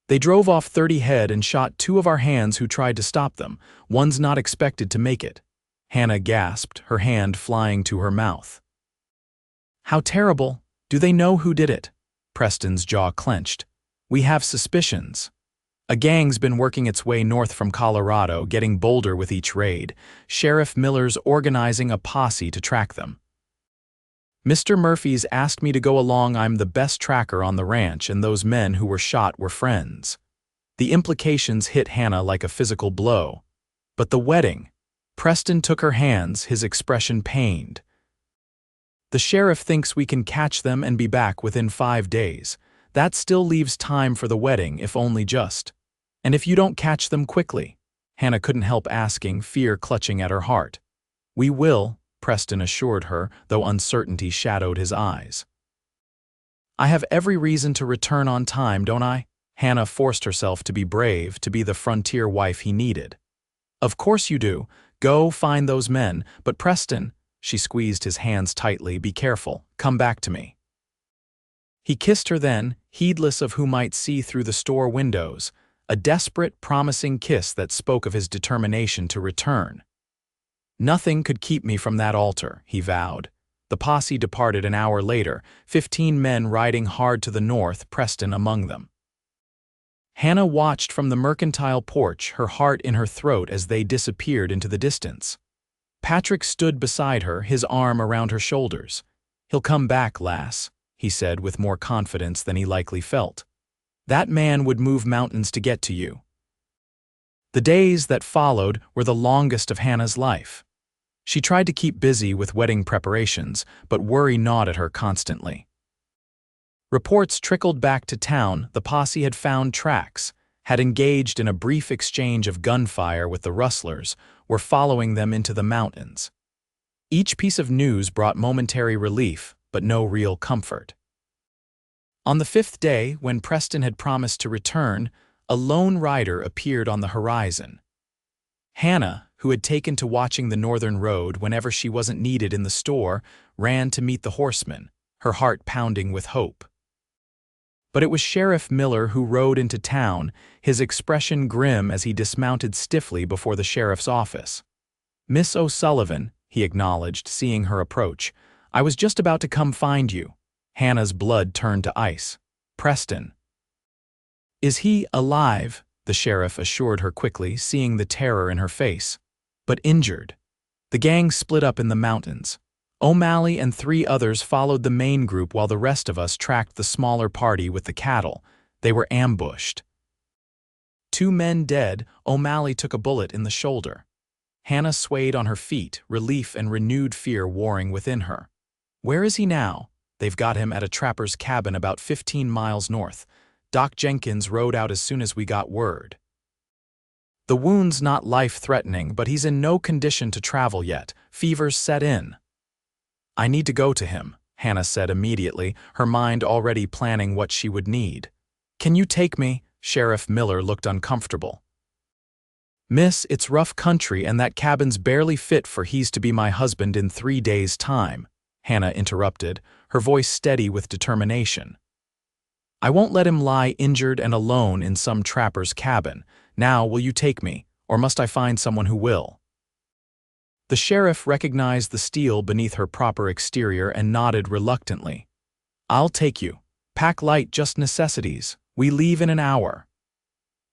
"They drove off 30 head and shot 2 of our hands who tried to stop them. One's not expected to make it." Hannah gasped, her hand flying to her mouth. "How terrible! Do they know who did it?" Preston's jaw clenched. "We have suspicions. A gang's been working its way north from Colorado, getting bolder with each raid. Sheriff Miller's organizing a posse to track them. Mr. Murphy's asked me to go along. I'm the best tracker on the ranch, and those men who were shot were friends." The implications hit Hannah like a physical blow. But the wedding. Preston took her hands, his expression pained. The sheriff thinks we can catch them and be back within 5 days. That still leaves time for the wedding, if only just. And if you don't catch them quickly? Hannah couldn't help asking, fear clutching at her heart. We will, Preston assured her, though uncertainty shadowed his eyes. I have every reason to return on time, don't I? Hannah forced herself to be brave, to be the frontier wife he needed. Of course you do. Go find those men. But Preston, she squeezed his hands tightly, be careful. Come back to me. He kissed her then, heedless of who might see through the store windows, a desperate, promising kiss that spoke of his determination to return. Nothing could keep me from that altar, he vowed. The posse departed an hour later, 15 men riding hard to the north, Preston among them. Hannah watched from the mercantile porch, her heart in her throat as they disappeared into the distance. Patrick stood beside her, his arm around her shoulders. He'll come back, lass, he said with more confidence than he likely felt. That man would move mountains to get to you. The days that followed were the longest of Hannah's life. She tried to keep busy with wedding preparations, but worry gnawed at her constantly. Reports trickled back to town. The posse had found tracks, had engaged in a brief exchange of gunfire with the rustlers, were following them into the mountains. Each piece of news brought momentary relief, but no real comfort. On the 5th day, when Preston had promised to return, a lone rider appeared on the horizon. Hannah, who had taken to watching the northern road whenever she wasn't needed in the store, ran to meet the horseman, her heart pounding with hope. But it was Sheriff Miller who rode into town, his expression grim as he dismounted stiffly before the sheriff's office. "Miss O'Sullivan," he acknowledged, seeing her approach, "I was just about to come find you." Hannah's blood turned to ice. "Preston." "Is he alive?" the sheriff assured her quickly, seeing the terror in her face. "But injured. The gang split up in the mountains. O'Malley and 3 others followed the main group while the rest of us tracked the smaller party with the cattle. They were ambushed. 2 men dead, O'Malley took a bullet in the shoulder." Hannah swayed on her feet, relief and renewed fear warring within her. "Where is he now?" "They've got him at a trapper's cabin about 15 miles north. Doc Jenkins rode out as soon as we got word. The wound's not life-threatening, but he's in no condition to travel yet. Fever's set in." "I need to go to him," Hannah said immediately, her mind already planning what she would need. "Can you take me?" Sheriff Miller looked uncomfortable. "Miss, it's rough country and that cabin's barely fit for he's to be my husband in 3 days' time," Hannah interrupted, her voice steady with determination. "I won't let him lie injured and alone in some trapper's cabin. Now will you take me, or must I find someone who will?" The sheriff recognized the steel beneath her proper exterior and nodded reluctantly. "I'll take you. Pack light, just necessities. We leave in an hour."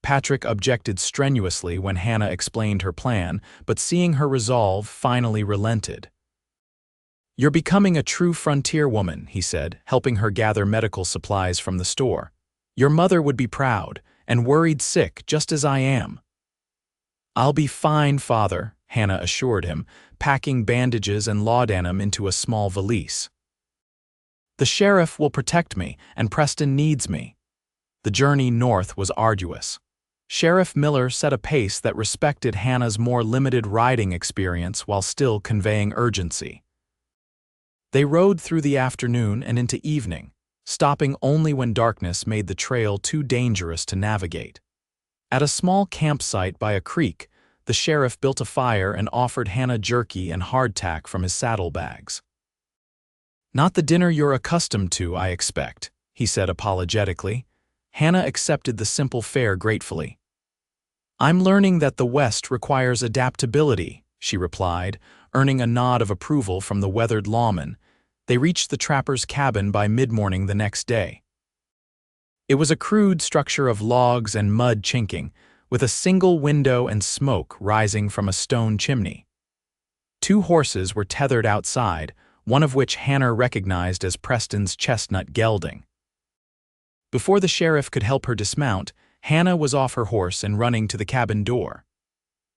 Patrick objected strenuously when Hannah explained her plan, but seeing her resolve, finally relented. "You're becoming a true frontier woman," he said, helping her gather medical supplies from the store. "Your mother would be proud, and worried sick, just as I am." "I'll be fine, Father," Hannah assured him, packing bandages and laudanum into a small valise. "The sheriff will protect me, and Preston needs me." The journey north was arduous. Sheriff Miller set a pace that respected Hannah's more limited riding experience while still conveying urgency. They rode through the afternoon and into evening, stopping only when darkness made the trail too dangerous to navigate. At a small campsite by a creek, the sheriff built a fire and offered Hannah jerky and hardtack from his saddlebags. "Not the dinner you're accustomed to, I expect," he said apologetically. Hannah accepted the simple fare gratefully. "I'm learning that the West requires adaptability," she replied, earning a nod of approval from the weathered lawman. They reached the trapper's cabin by mid-morning the next day. It was a crude structure of logs and mud chinking, with a single window and smoke rising from a stone chimney. 2 horses were tethered outside, one of which Hannah recognized as Preston's chestnut gelding. Before the sheriff could help her dismount, Hannah was off her horse and running to the cabin door.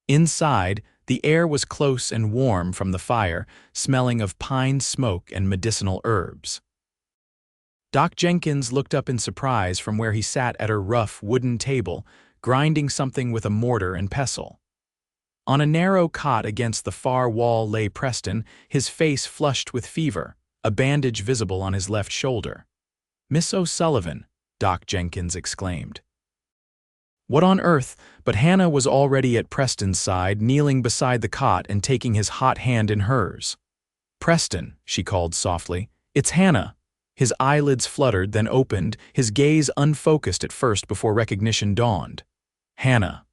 Inside, The air was close and warm from the fire, smelling of pine smoke and medicinal herbs. Doc Jenkins looked up in surprise from where he sat at her rough wooden table, grinding something with a mortar and pestle. On a narrow cot against the far wall lay Preston, his face flushed with fever, a bandage visible on his left shoulder. "Miss O'Sullivan," Doc Jenkins exclaimed. What on earth? But Hannah was already at Preston's side, kneeling beside the cot and taking his hot hand in hers. "Preston," she called softly. "It's Hannah." His eyelids fluttered, then opened, his gaze unfocused at first before recognition dawned. "Hannah."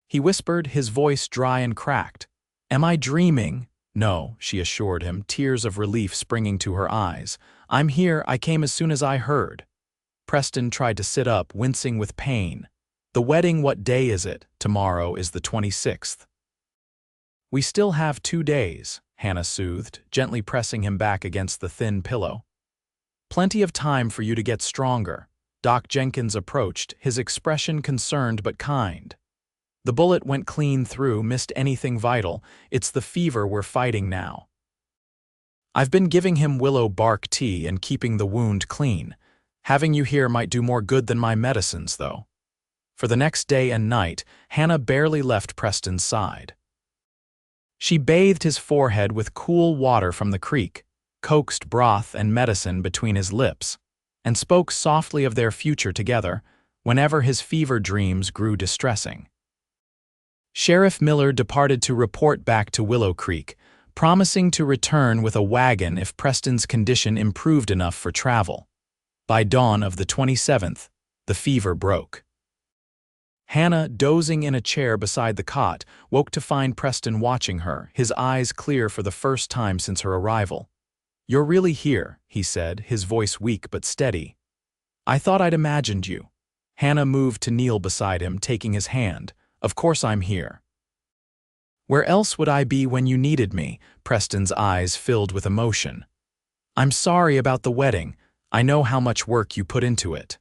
He whispered, his voice dry and cracked. "Am I dreaming?" "No," she assured him, tears of relief springing to her eyes. "I'm here, I came as soon as I heard." Preston tried to sit up, wincing with pain. "The wedding, what day is it?" "Tomorrow is the 26th. "We still have 2 days," Hannah soothed, gently pressing him back against the thin pillow. "Plenty of time for you to get stronger." Doc Jenkins approached, his expression concerned but kind. "The bullet went clean through, missed anything vital. It's the fever we're fighting now. I've been giving him willow bark tea and keeping the wound clean. Having you here might do more good than my medicines, though." For the next day and night, Hannah barely left Preston's side. She bathed his forehead with cool water from the creek, coaxed broth and medicine between his lips, and spoke softly of their future together whenever his fever dreams grew distressing. Sheriff Miller departed to report back to Willow Creek, promising to return with a wagon if Preston's condition improved enough for travel. By dawn of the 27th, the fever broke. Hannah, dozing in a chair beside the cot, woke to find Preston watching her, his eyes clear for the first time since her arrival. "You're really here," he said, his voice weak but steady. "I thought I'd imagined you." Hannah moved to kneel beside him, taking his hand. "Of course I'm here." "Where else would I be when you needed me?" Preston's eyes filled with emotion. "I'm sorry about the wedding. I know how much work you put into it."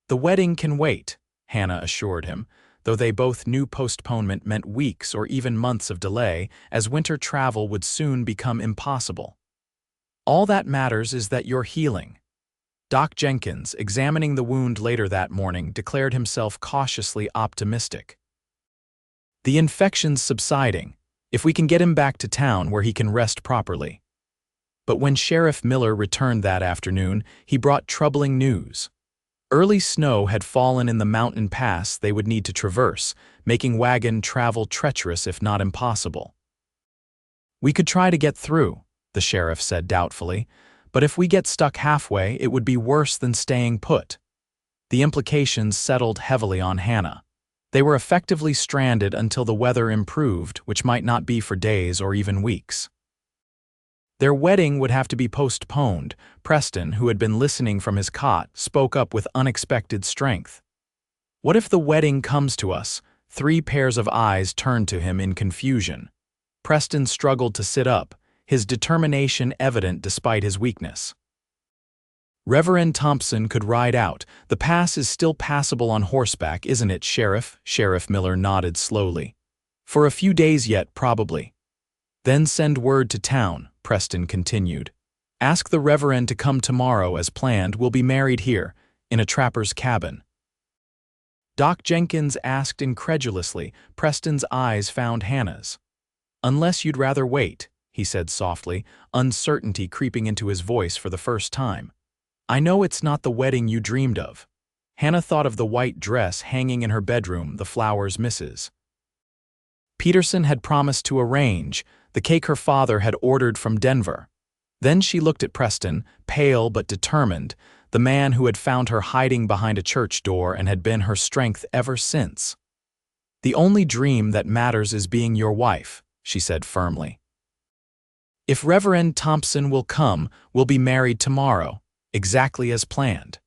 "The wedding can wait," Hannah assured him, though they both knew postponement meant weeks or even months of delay, as winter travel would soon become impossible. "All that matters is that you're healing." Doc Jenkins, examining the wound later that morning, declared himself cautiously optimistic. "The infection's subsiding, if we can get him back to town where he can rest properly." But when Sheriff Miller returned that afternoon, he brought troubling news. Early snow had fallen in the mountain pass they would need to traverse, making wagon travel treacherous if not impossible. "We could try to get through," the sheriff said doubtfully, "but if we get stuck halfway, it would be worse than staying put." The implications settled heavily on Hannah. They were effectively stranded until the weather improved, which might not be for days or even weeks. Their wedding would have to be postponed. Preston, who had been listening from his cot, spoke up with unexpected strength. "What if the wedding comes to us?" 3 pairs of eyes turned to him in confusion. Preston struggled to sit up, his determination evident despite his weakness. "Reverend Thompson could ride out. The pass is still passable on horseback, isn't it, Sheriff?" Sheriff Miller nodded slowly. "For a few days yet, probably." "Then send word to town," Preston continued. "Ask the Reverend to come tomorrow as planned. We'll be married here, in a trapper's cabin." Doc Jenkins asked incredulously. Preston's eyes found Hannah's. "Unless you'd rather wait," he said softly, uncertainty creeping into his voice for the first time. "I know it's not the wedding you dreamed of." Hannah thought of the white dress hanging in her bedroom, the flowers Mrs. Peterson had promised to arrange, the cake her father had ordered from Denver. Then she looked at Preston, pale but determined, the man who had found her hiding behind a church door and had been her strength ever since. "The only dream that matters is being your wife," she said firmly. "If Reverend Thompson will come, we'll be married tomorrow, exactly as planned."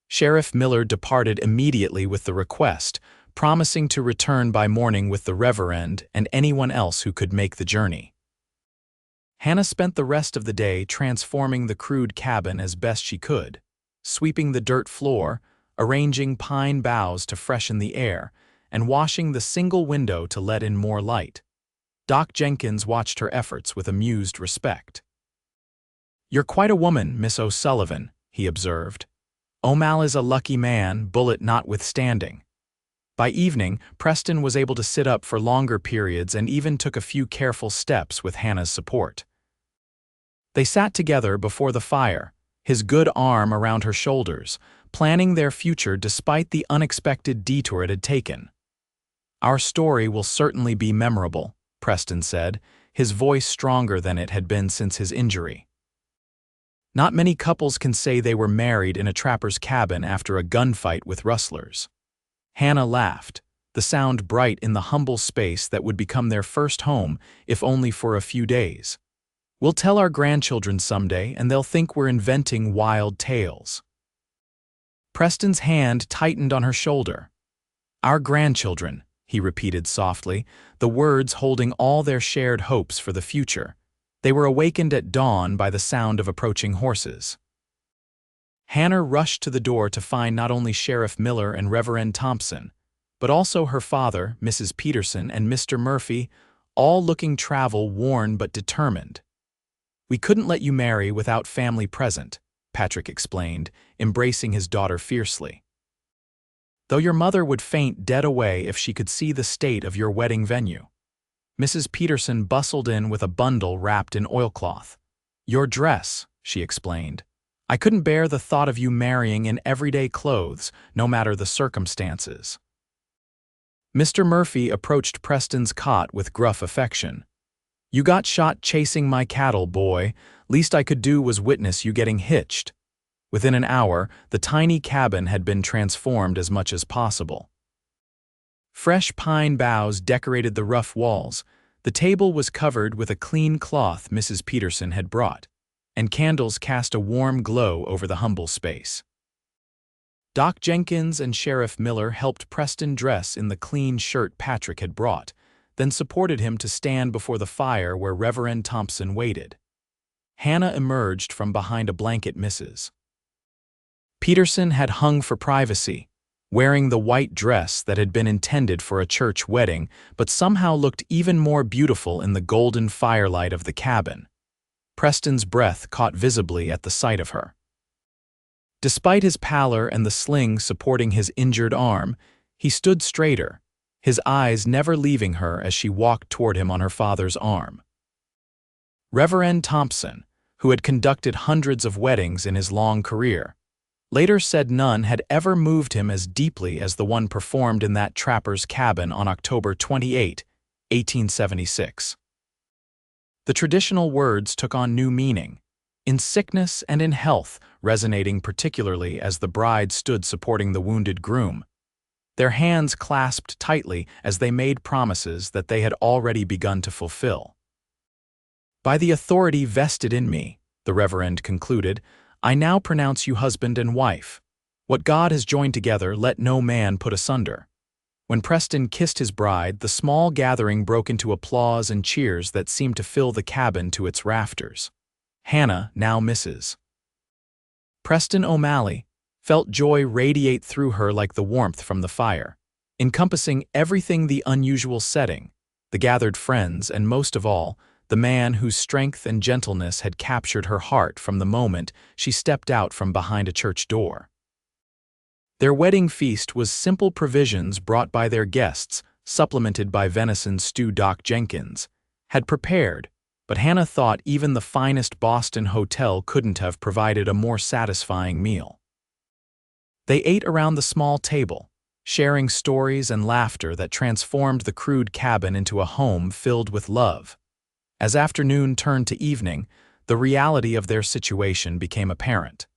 Sheriff Miller departed immediately with the request, promising to return by morning with the Reverend and anyone else who could make the journey. Hannah spent the rest of the day transforming the crude cabin as best she could, sweeping the dirt floor, arranging pine boughs to freshen the air, and washing the single window to let in more light. Doc Jenkins watched her efforts with amused respect. "You're quite a woman, Miss O'Sullivan," he observed. "O'Malley's a lucky man, bullet notwithstanding." By evening, Preston was able to sit up for longer periods and even took a few careful steps with Hannah's support. They sat together before the fire, his good arm around her shoulders, planning their future despite the unexpected detour it had taken. "Our story will certainly be memorable," Preston said, his voice stronger than it had been since his injury. "Not many couples can say they were married in a trapper's cabin after a gunfight with rustlers." Hannah laughed, the sound bright in the humble space that would become their first home, if only for a few days. "We'll tell our grandchildren someday, and they'll think we're inventing wild tales." Preston's hand tightened on her shoulder. "Our grandchildren," he repeated softly, the words holding all their shared hopes for the future. They were awakened at dawn by the sound of approaching horses. Hannah rushed to the door to find not only Sheriff Miller and Reverend Thompson, but also her father, Mrs. Peterson, and Mr. Murphy, all looking travel-worn but determined. "We couldn't let you marry without family present," Patrick explained, embracing his daughter fiercely. "Though your mother would faint dead away if she could see the state of your wedding venue." Mrs. Peterson bustled in with a bundle wrapped in oilcloth. "Your dress," she explained. "I couldn't bear the thought of you marrying in everyday clothes, no matter the circumstances." Mr. Murphy approached Preston's cot with gruff affection. "You got shot chasing my cattle, boy. Least I could do was witness you getting hitched." Within an hour, the tiny cabin had been transformed as much as possible. Fresh pine boughs decorated the rough walls, the table was covered with a clean cloth Mrs. Peterson had brought, and candles cast a warm glow over the humble space. Doc Jenkins and Sheriff Miller helped Preston dress in the clean shirt Patrick had brought, then supported him to stand before the fire where Reverend Thompson waited. Hannah emerged from behind a blanket Mrs. Peterson had hung for privacy, wearing the white dress that had been intended for a church wedding but somehow looked even more beautiful in the golden firelight of the cabin. Preston's breath caught visibly at the sight of her. Despite his pallor and the sling supporting his injured arm, he stood straighter, his eyes never leaving her as she walked toward him on her father's arm. Reverend Thompson, who had conducted hundreds of weddings in his long career, later said none had ever moved him as deeply as the one performed in that trapper's cabin on October 28, 1876. The traditional words took on new meaning, in sickness and in health, resonating particularly as the bride stood supporting the wounded groom. Their hands clasped tightly as they made promises that they had already begun to fulfill. "By the authority vested in me," the Reverend concluded, "I now pronounce you husband and wife. What God has joined together, let no man put asunder." When Preston kissed his bride, the small gathering broke into applause and cheers that seemed to fill the cabin to its rafters. Hannah, now Mrs. Preston O'Malley, felt joy radiate through her like the warmth from the fire, encompassing everything: the unusual setting, the gathered friends, and most of all, the man whose strength and gentleness had captured her heart from the moment she stepped out from behind a church door. Their wedding feast was simple provisions brought by their guests, supplemented by venison stew Doc Jenkins had prepared, but Hannah thought even the finest Boston hotel couldn't have provided a more satisfying meal. They ate around the small table, sharing stories and laughter that transformed the crude cabin into a home filled with love. As afternoon turned to evening, the reality of their situation became apparent.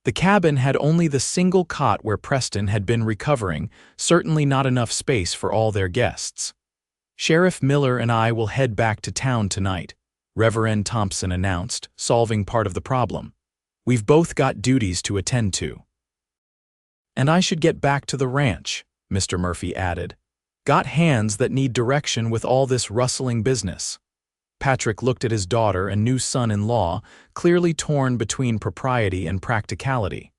The cabin had only the single cot where Preston had been recovering, certainly not enough space for all their guests. "Sheriff Miller and I will head back to town tonight," Reverend Thompson announced, solving part of the problem. "We've both got duties to attend to." "And I should get back to the ranch," Mr. Murphy added. "Got hands that need direction with all this rustling business." Patrick looked at his daughter and new son-in-law, clearly torn between propriety and practicality.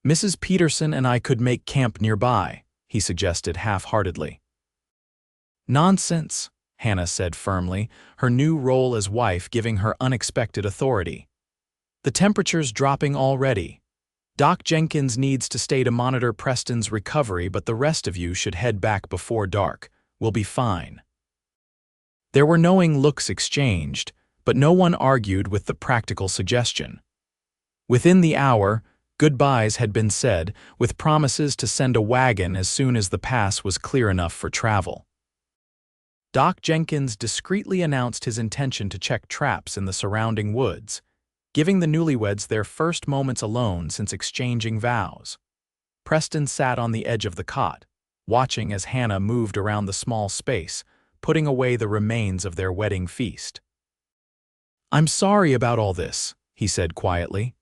"Mrs. Peterson and I could make camp nearby," he suggested half-heartedly. Nonsense, Hannah said firmly, her new role as wife giving her unexpected authority. The temperature's dropping already. Doc Jenkins needs to stay to monitor Preston's recovery, but the rest of you should head back before dark. We'll be fine. There were knowing looks exchanged, but no one argued with the practical suggestion. Within the hour, goodbyes had been said, with promises to send a wagon as soon as the pass was clear enough for travel. Doc Jenkins discreetly announced his intention to check traps in the surrounding woods, giving the newlyweds their first moments alone since exchanging vows. Preston sat on the edge of the cot, watching as Hannah moved around the small space, putting away the remains of their wedding feast. "I'm sorry about all this," he said quietly.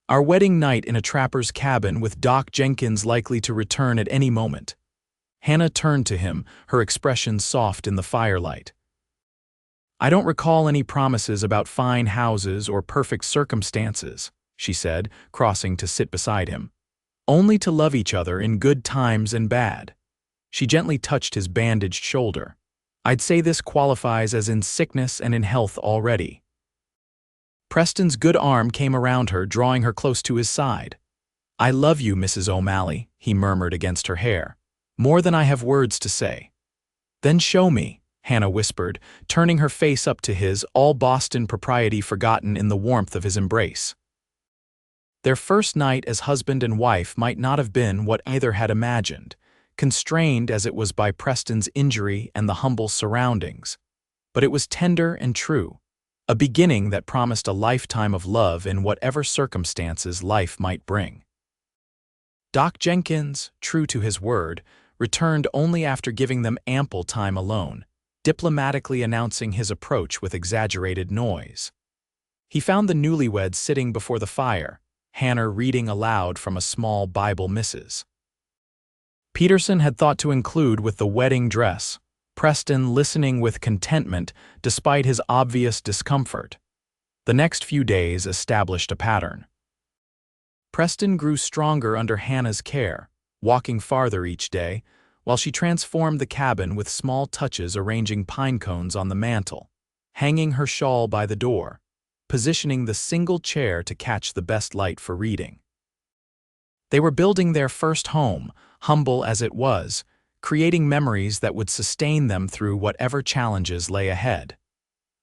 "Our wedding night in a trapper's cabin with Doc Jenkins likely to return at any moment." Hannah turned to him, her expression soft in the firelight. "I don't recall any promises about fine houses or perfect circumstances," she said, crossing to sit beside him. "Only to love each other in good times and bad." She gently touched his bandaged shoulder. "I'd say this qualifies as in sickness and in health already." Preston's good arm came around her, drawing her close to his side. "I love you, Mrs. O'Malley," he murmured against her hair. "More than I have words to say." "Then show me," Hannah whispered, turning her face up to his, all Boston propriety forgotten in the warmth of his embrace. Their first night as husband and wife might not have been what either had imagined, constrained as it was by Preston's injury and the humble surroundings. But it was tender and true, a beginning that promised a lifetime of love in whatever circumstances life might bring. Doc Jenkins, true to his word, returned only after giving them ample time alone, diplomatically announcing his approach with exaggerated noise. He found the newlyweds sitting before the fire, Hannah reading aloud from a small Bible misses. Peterson had thought to include with the wedding dress, Preston listening with contentment despite his obvious discomfort. The next few days established a pattern. Preston grew stronger under Hannah's care, walking farther each day, while she transformed the cabin with small touches, arranging pine cones on the mantel, hanging her shawl by the door, positioning the single chair to catch the best light for reading. They were building their first home, humble as it was, creating memories that would sustain them through whatever challenges lay ahead.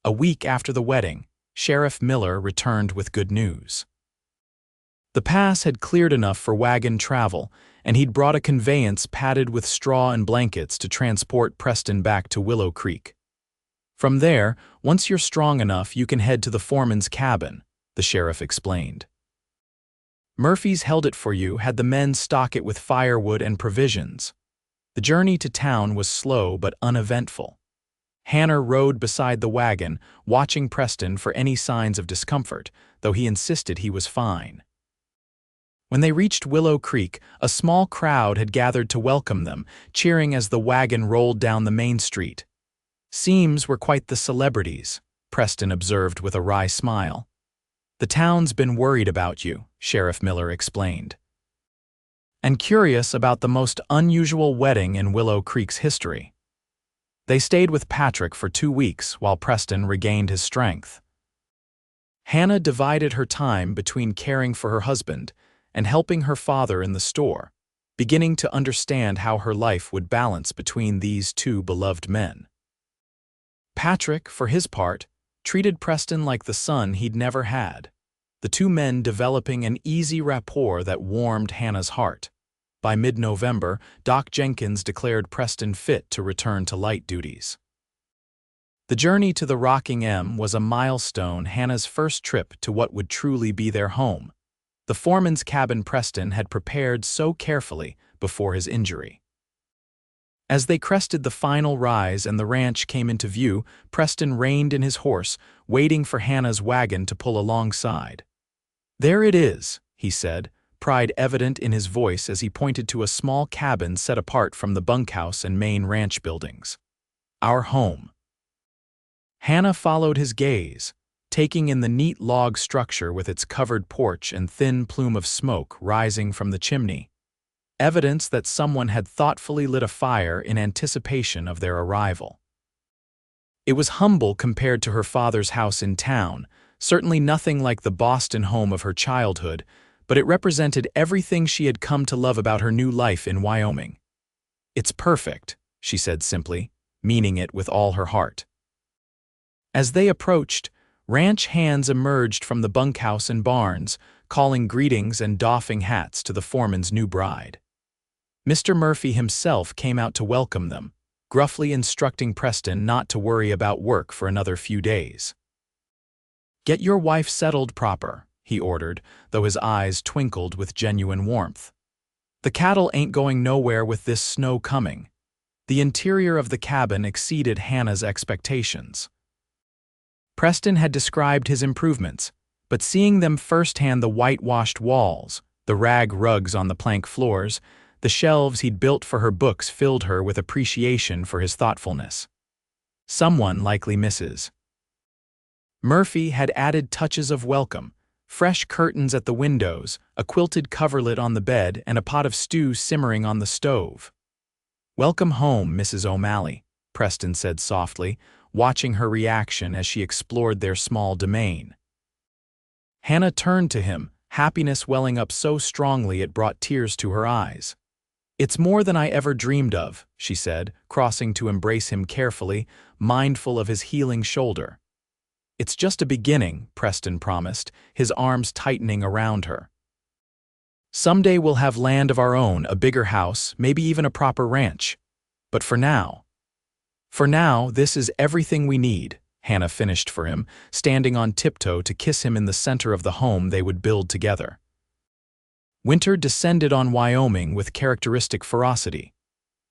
A week after the wedding, Sheriff Miller returned with good news. The pass had cleared enough for wagon travel, and he'd brought a conveyance padded with straw and blankets to transport Preston back to Willow Creek. "From there, once you're strong enough, you can head to the foreman's cabin," the sheriff explained. "Murphy's held it for you, had the men stock it with firewood and provisions." The journey to town was slow but uneventful. Hannah rode beside the wagon, watching Preston for any signs of discomfort, though he insisted he was fine. When they reached Willow Creek, a small crowd had gathered to welcome them, cheering as the wagon rolled down the main street. "Seems we're quite the celebrities," Preston observed with a wry smile. "The town's been worried about you," Sheriff Miller explained. "And curious about the most unusual wedding in Willow Creek's history." They stayed with Patrick for 2 weeks while Preston regained his strength. Hannah divided her time between caring for her husband and helping her father in the store, beginning to understand how her life would balance between these two beloved men. Patrick, for his part, treated Preston like the son he'd never had, the two men developing an easy rapport that warmed Hannah's heart. By mid-November, Doc Jenkins declared Preston fit to return to light duties. The journey to the Rocking M was a milestone, Hannah's first trip to what would truly be their home, the foreman's cabin Preston had prepared so carefully before his injury. As they crested the final rise and the ranch came into view, Preston reined in his horse, waiting for Hannah's wagon to pull alongside. "There it is," he said, pride evident in his voice as he pointed to a small cabin set apart from the bunkhouse and main ranch buildings. "Our home." Hannah followed his gaze, taking in the neat log structure with its covered porch and thin plume of smoke rising from the chimney. evidence that someone had thoughtfully lit a fire in anticipation of their arrival. It was humble compared to her father's house in town, certainly nothing like the Boston home of her childhood, but it represented everything she had come to love about her new life in Wyoming. "It's perfect," she said simply, meaning it with all her heart. As they approached, ranch hands emerged from the bunkhouse and barns, calling greetings and doffing hats to the foreman's new bride. Mr. Murphy himself came out to welcome them, gruffly instructing Preston not to worry about work for another few days. "Get your wife settled proper," he ordered, though his eyes twinkled with genuine warmth. "The cattle ain't going nowhere with this snow coming." The interior of the cabin exceeded Hannah's expectations. Preston had described his improvements, but seeing them firsthand, the whitewashed walls, the rag rugs on the plank floors, the shelves he'd built for her books filled her with appreciation for his thoughtfulness. Someone, likely Mrs. Murphy, had added touches of welcome: fresh curtains at the windows, a quilted coverlet on the bed, and a pot of stew simmering on the stove. "Welcome home, Mrs. O'Malley," Preston said softly, watching her reaction as she explored their small domain. Hannah turned to him, happiness welling up so strongly it brought tears to her eyes. "It's more than I ever dreamed of," she said, crossing to embrace him carefully, mindful of his healing shoulder. "It's just a beginning," Preston promised, his arms tightening around her. "Someday we'll have land of our own, a bigger house, maybe even a proper ranch. But for now, this is everything we need," Hannah finished for him, standing on tiptoe to kiss him in the center of the home they would build together. Winter descended on Wyoming with characteristic ferocity.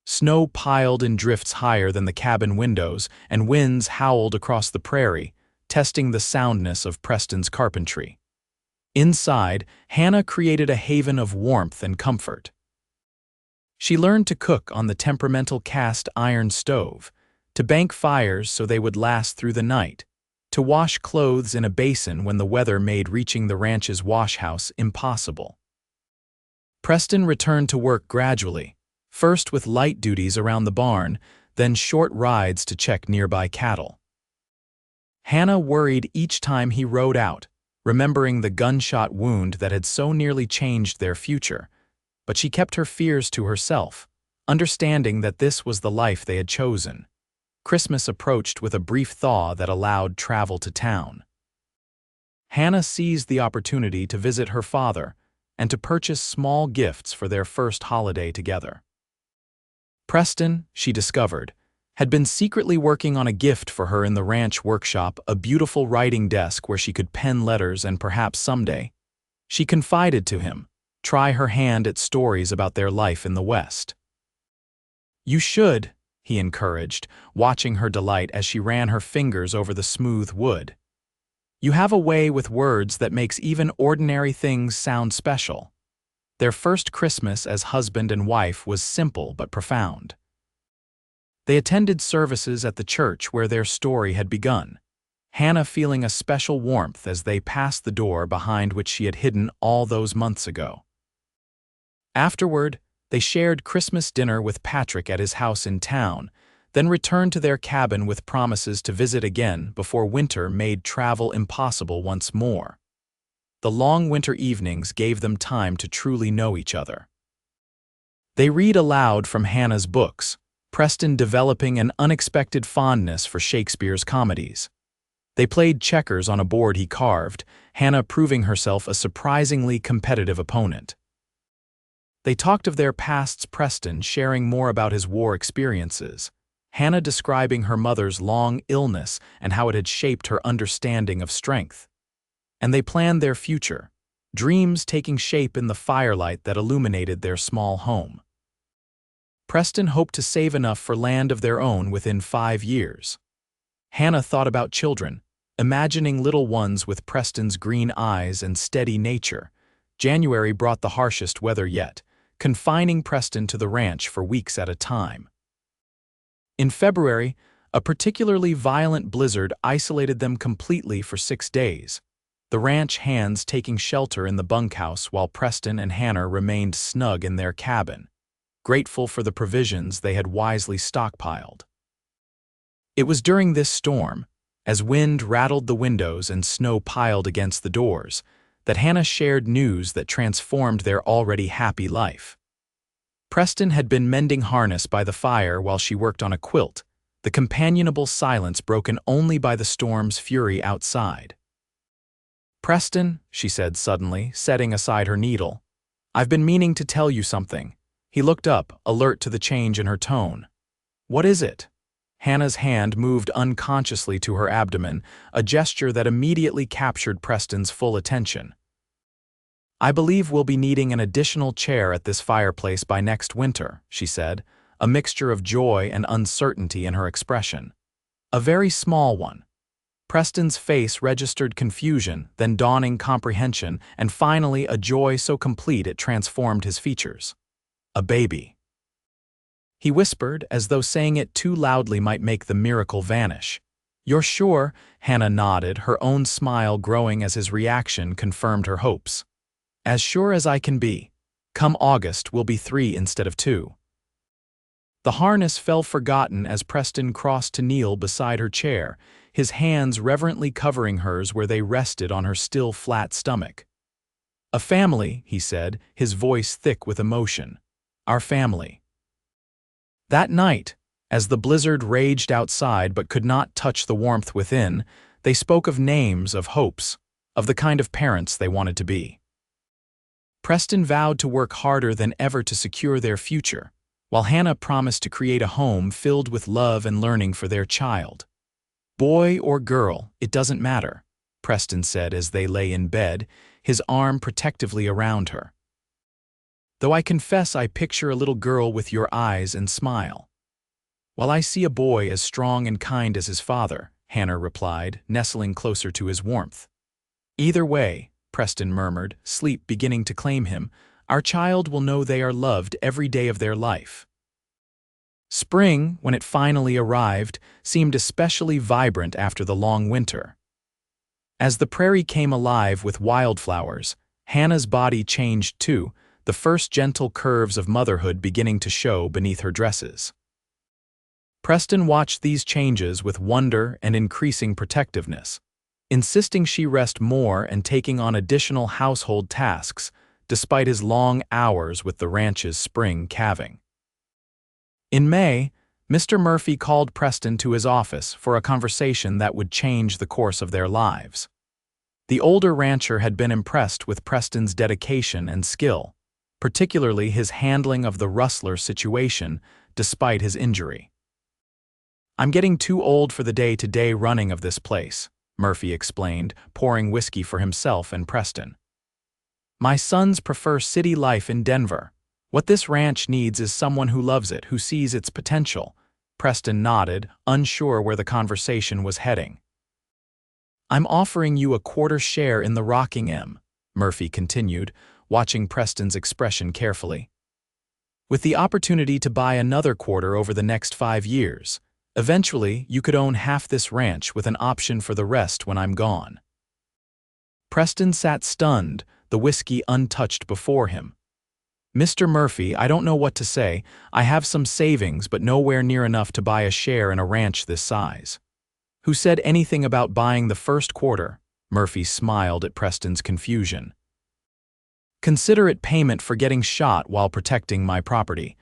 Snow piled in drifts higher than the cabin windows, and winds howled across the prairie, testing the soundness of Preston's carpentry. Inside, Hannah created a haven of warmth and comfort. She learned to cook on the temperamental cast iron stove, to bank fires so they would last through the night, to wash clothes in a basin when the weather made reaching the ranch's wash house impossible. Preston returned to work gradually, first with light duties around the barn, then short rides to check nearby cattle. Hannah worried each time he rode out, remembering the gunshot wound that had so nearly changed their future, but she kept her fears to herself, understanding that this was the life they had chosen. Christmas approached with a brief thaw that allowed travel to town. Hannah seized the opportunity to visit her father and to purchase small gifts for their first holiday together. Preston, she discovered, had been secretly working on a gift for her in the ranch workshop, a beautiful writing desk where she could pen letters and perhaps someday, she confided to him, try her hand at stories about their life in the West. "You should," he encouraged, watching her delight as she ran her fingers over the smooth wood. "You have a way with words that makes even ordinary things sound special." Their first Christmas as husband and wife was simple but profound. They attended services at the church where their story had begun, Hannah feeling a special warmth as they passed the door behind which she had hidden all those months ago. Afterward, they shared Christmas dinner with Patrick at his house in town, then returned to their cabin with promises to visit again before winter made travel impossible once more. The long winter evenings gave them time to truly know each other. They read aloud from Hannah's books, Preston developing an unexpected fondness for Shakespeare's comedies. They played checkers on a board he carved, Hannah proving herself a surprisingly competitive opponent. They talked of their pasts, Preston sharing more about his war experiences, Hannah describing her mother's long illness and how it had shaped her understanding of strength. And they planned their future, dreams taking shape in the firelight that illuminated their small home. Preston hoped to save enough for land of their own within 5 years. Hannah thought about children, imagining little ones with Preston's green eyes and steady nature. January brought the harshest weather yet, confining Preston to the ranch for weeks at a time. In February, a particularly violent blizzard isolated them completely for 6 days. the ranch hands taking shelter in the bunkhouse while Preston and Hannah remained snug in their cabin, grateful for the provisions they had wisely stockpiled. It was during this storm, as wind rattled the windows and snow piled against the doors, that Hannah shared news that transformed their already happy life. Preston had been mending harness by the fire while she worked on a quilt, the companionable silence broken only by the storm's fury outside. "Preston," she said suddenly, setting aside her needle, "I've been meaning to tell you something." He looked up, alert to the change in her tone. "What is it?" Hannah's hand moved unconsciously to her abdomen, a gesture that immediately captured Preston's full attention. "I believe we'll be needing an additional chair at this fireplace by next winter," she said, a mixture of joy and uncertainty in her expression. "A very small one." Preston's face registered confusion, then dawning comprehension, and finally a joy so complete it transformed his features. "A baby," he whispered, as though saying it too loudly might make the miracle vanish. "You're sure?" Hannah nodded, her own smile growing as his reaction confirmed her hopes. "As sure as I can be. Come August, we'll be 3 instead of 2. The harness fell forgotten as Preston crossed to kneel beside her chair, his hands reverently covering hers where they rested on her still flat stomach. "A family," he said, his voice thick with emotion. "Our family." That night, as the blizzard raged outside but could not touch the warmth within, they spoke of names, of hopes, of the kind of parents they wanted to be. Preston vowed to work harder than ever to secure their future, while Hannah promised to create a home filled with love and learning for their child. "Boy or girl, it doesn't matter," Preston said as they lay in bed, his arm protectively around her. "Though I confess I picture a little girl with your eyes and smile." "While I see a boy as strong and kind as his father," Hannah replied, nestling closer to his warmth. "Either way," Preston murmured, sleep beginning to claim him, "our child will know they are loved every day of their life." Spring, when it finally arrived, seemed especially vibrant after the long winter. As the prairie came alive with wildflowers, Hannah's body changed too, the first gentle curves of motherhood beginning to show beneath her dresses. Preston watched these changes with wonder and increasing protectiveness, insisting she rest more and taking on additional household tasks, despite his long hours with the ranch's spring calving. In May, Mr. Murphy called Preston to his office for a conversation that would change the course of their lives. The older rancher had been impressed with Preston's dedication and skill, particularly his handling of the rustler situation despite his injury. "I'm getting too old for the day-to-day running of this place," Murphy explained, pouring whiskey for himself and Preston. "My sons prefer city life in Denver. What this ranch needs is someone who loves it, who sees its potential." Preston nodded, unsure where the conversation was heading. "I'm offering you a quarter share in the Rocking M," Murphy continued, watching Preston's expression carefully. "With the opportunity to buy another quarter over the next 5 years. Eventually, you could own half this ranch with an option for the rest when I'm gone." Preston sat stunned, the whiskey untouched before him. "Mr. Murphy, I don't know what to say. I have some savings, but nowhere near enough to buy a share in a ranch this size." "Who said anything about buying the first quarter?" Murphy smiled at Preston's confusion. "Consider it payment for getting shot while protecting my property,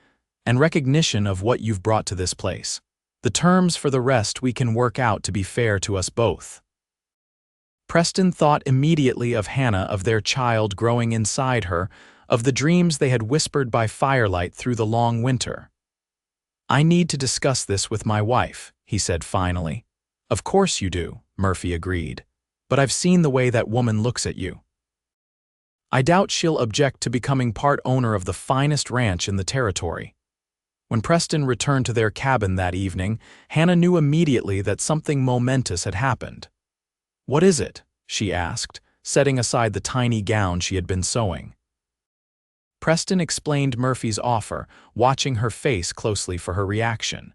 and recognition of what you've brought to this place. The terms for the rest we can work out to be fair to us both." Preston thought immediately of Hannah, of their child growing inside her, of the dreams they had whispered by firelight through the long winter. "I need to discuss this with my wife," he said finally. "Of course you do," Murphy agreed. "But I've seen the way that woman looks at you. I doubt she'll object to becoming part owner of the finest ranch in the territory." When Preston returned to their cabin that evening, Hannah knew immediately that something momentous had happened. "What is it?" she asked, setting aside the tiny gown she had been sewing. Preston explained Murphy's offer, watching her face closely for her reaction.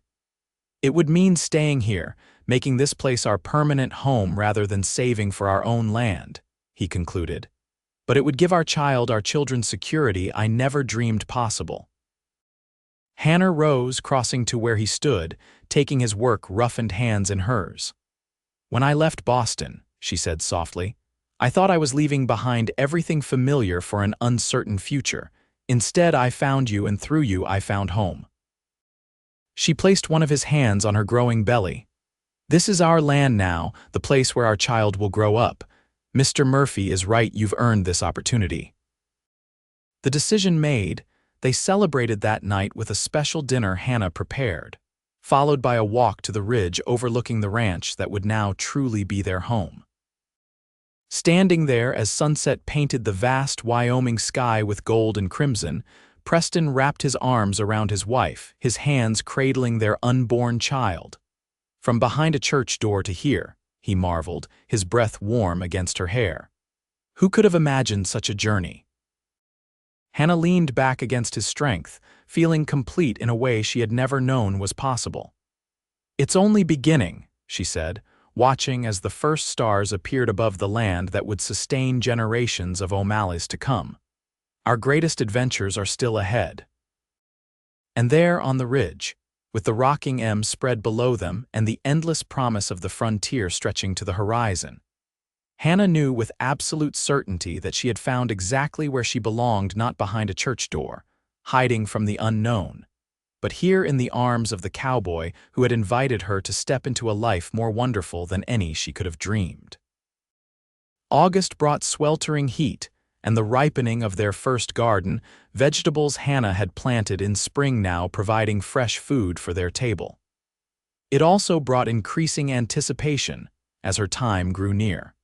"It would mean staying here, making this place our permanent home rather than saving for our own land. he concluded. But it would give our children security I never dreamed possible. Hannah rose, crossing to where he stood, taking his work roughened hands in hers. When I left Boston, she said softly, I thought I was leaving behind everything familiar for an uncertain future. Instead, I found you, and through you I found home. She placed one of his hands on her growing belly. This is our land now, the place where our child will grow up. Mr. Murphy is right, you've earned this opportunity. The decision made, they celebrated that night with a special dinner Hannah prepared, followed by a walk to the ridge overlooking the ranch that would now truly be their home. Standing there as sunset painted the vast Wyoming sky with gold and crimson, Preston wrapped his arms around his wife, his hands cradling their unborn child. From behind a church door to here, he marveled, his breath warm against her hair. Who could have imagined such a journey? Hannah leaned back against his strength, feeling complete in a way she had never known was possible. It's only beginning, she said, watching as the first stars appeared above the land that would sustain generations of O'Malleys to come. Our greatest adventures are still ahead. And there on the ridge, with the rocking M spread below them and the endless promise of the frontier stretching to the horizon, Hannah knew with absolute certainty that she had found exactly where she belonged, not behind a church door, hiding from the unknown, but here in the arms of the cowboy who had invited her to step into a life more wonderful than any she could have dreamed. August brought sweltering heat, and the ripening of their first garden, vegetables Hannah had planted in spring now providing fresh food for their table. It also brought increasing anticipation as her time grew near.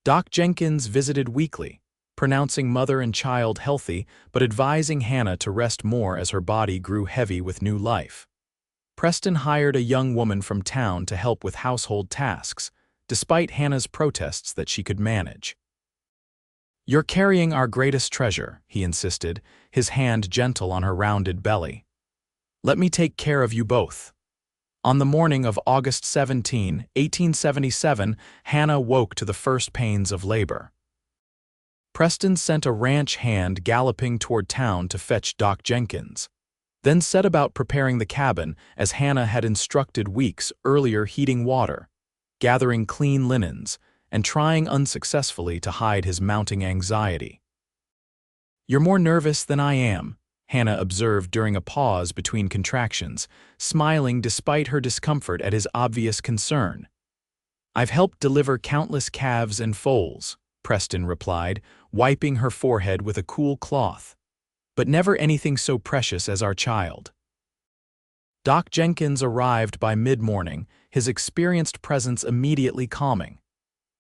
Doc Jenkins visited weekly, pronouncing mother and child healthy but advising Hannah to rest more as her body grew heavy with new life. Preston hired a young woman from town to help with household tasks, despite Hannah's protests that she could manage. You're carrying our greatest treasure, he insisted, his hand gentle on her rounded belly. Let me take care of you both. On the morning of August 17, 1877, Hannah woke to the first pains of labor. Preston sent a ranch hand galloping toward town to fetch Doc Jenkins, then set about preparing the cabin as Hannah had instructed weeks earlier, heating water, gathering clean linens, and trying unsuccessfully to hide his mounting anxiety. You're more nervous than I am, Hannah observed during a pause between contractions, smiling despite her discomfort at his obvious concern. I've helped deliver countless calves and foals, Preston replied, wiping her forehead with a cool cloth. But never anything so precious as our child. Doc Jenkins arrived by mid-morning, his experienced presence immediately calming.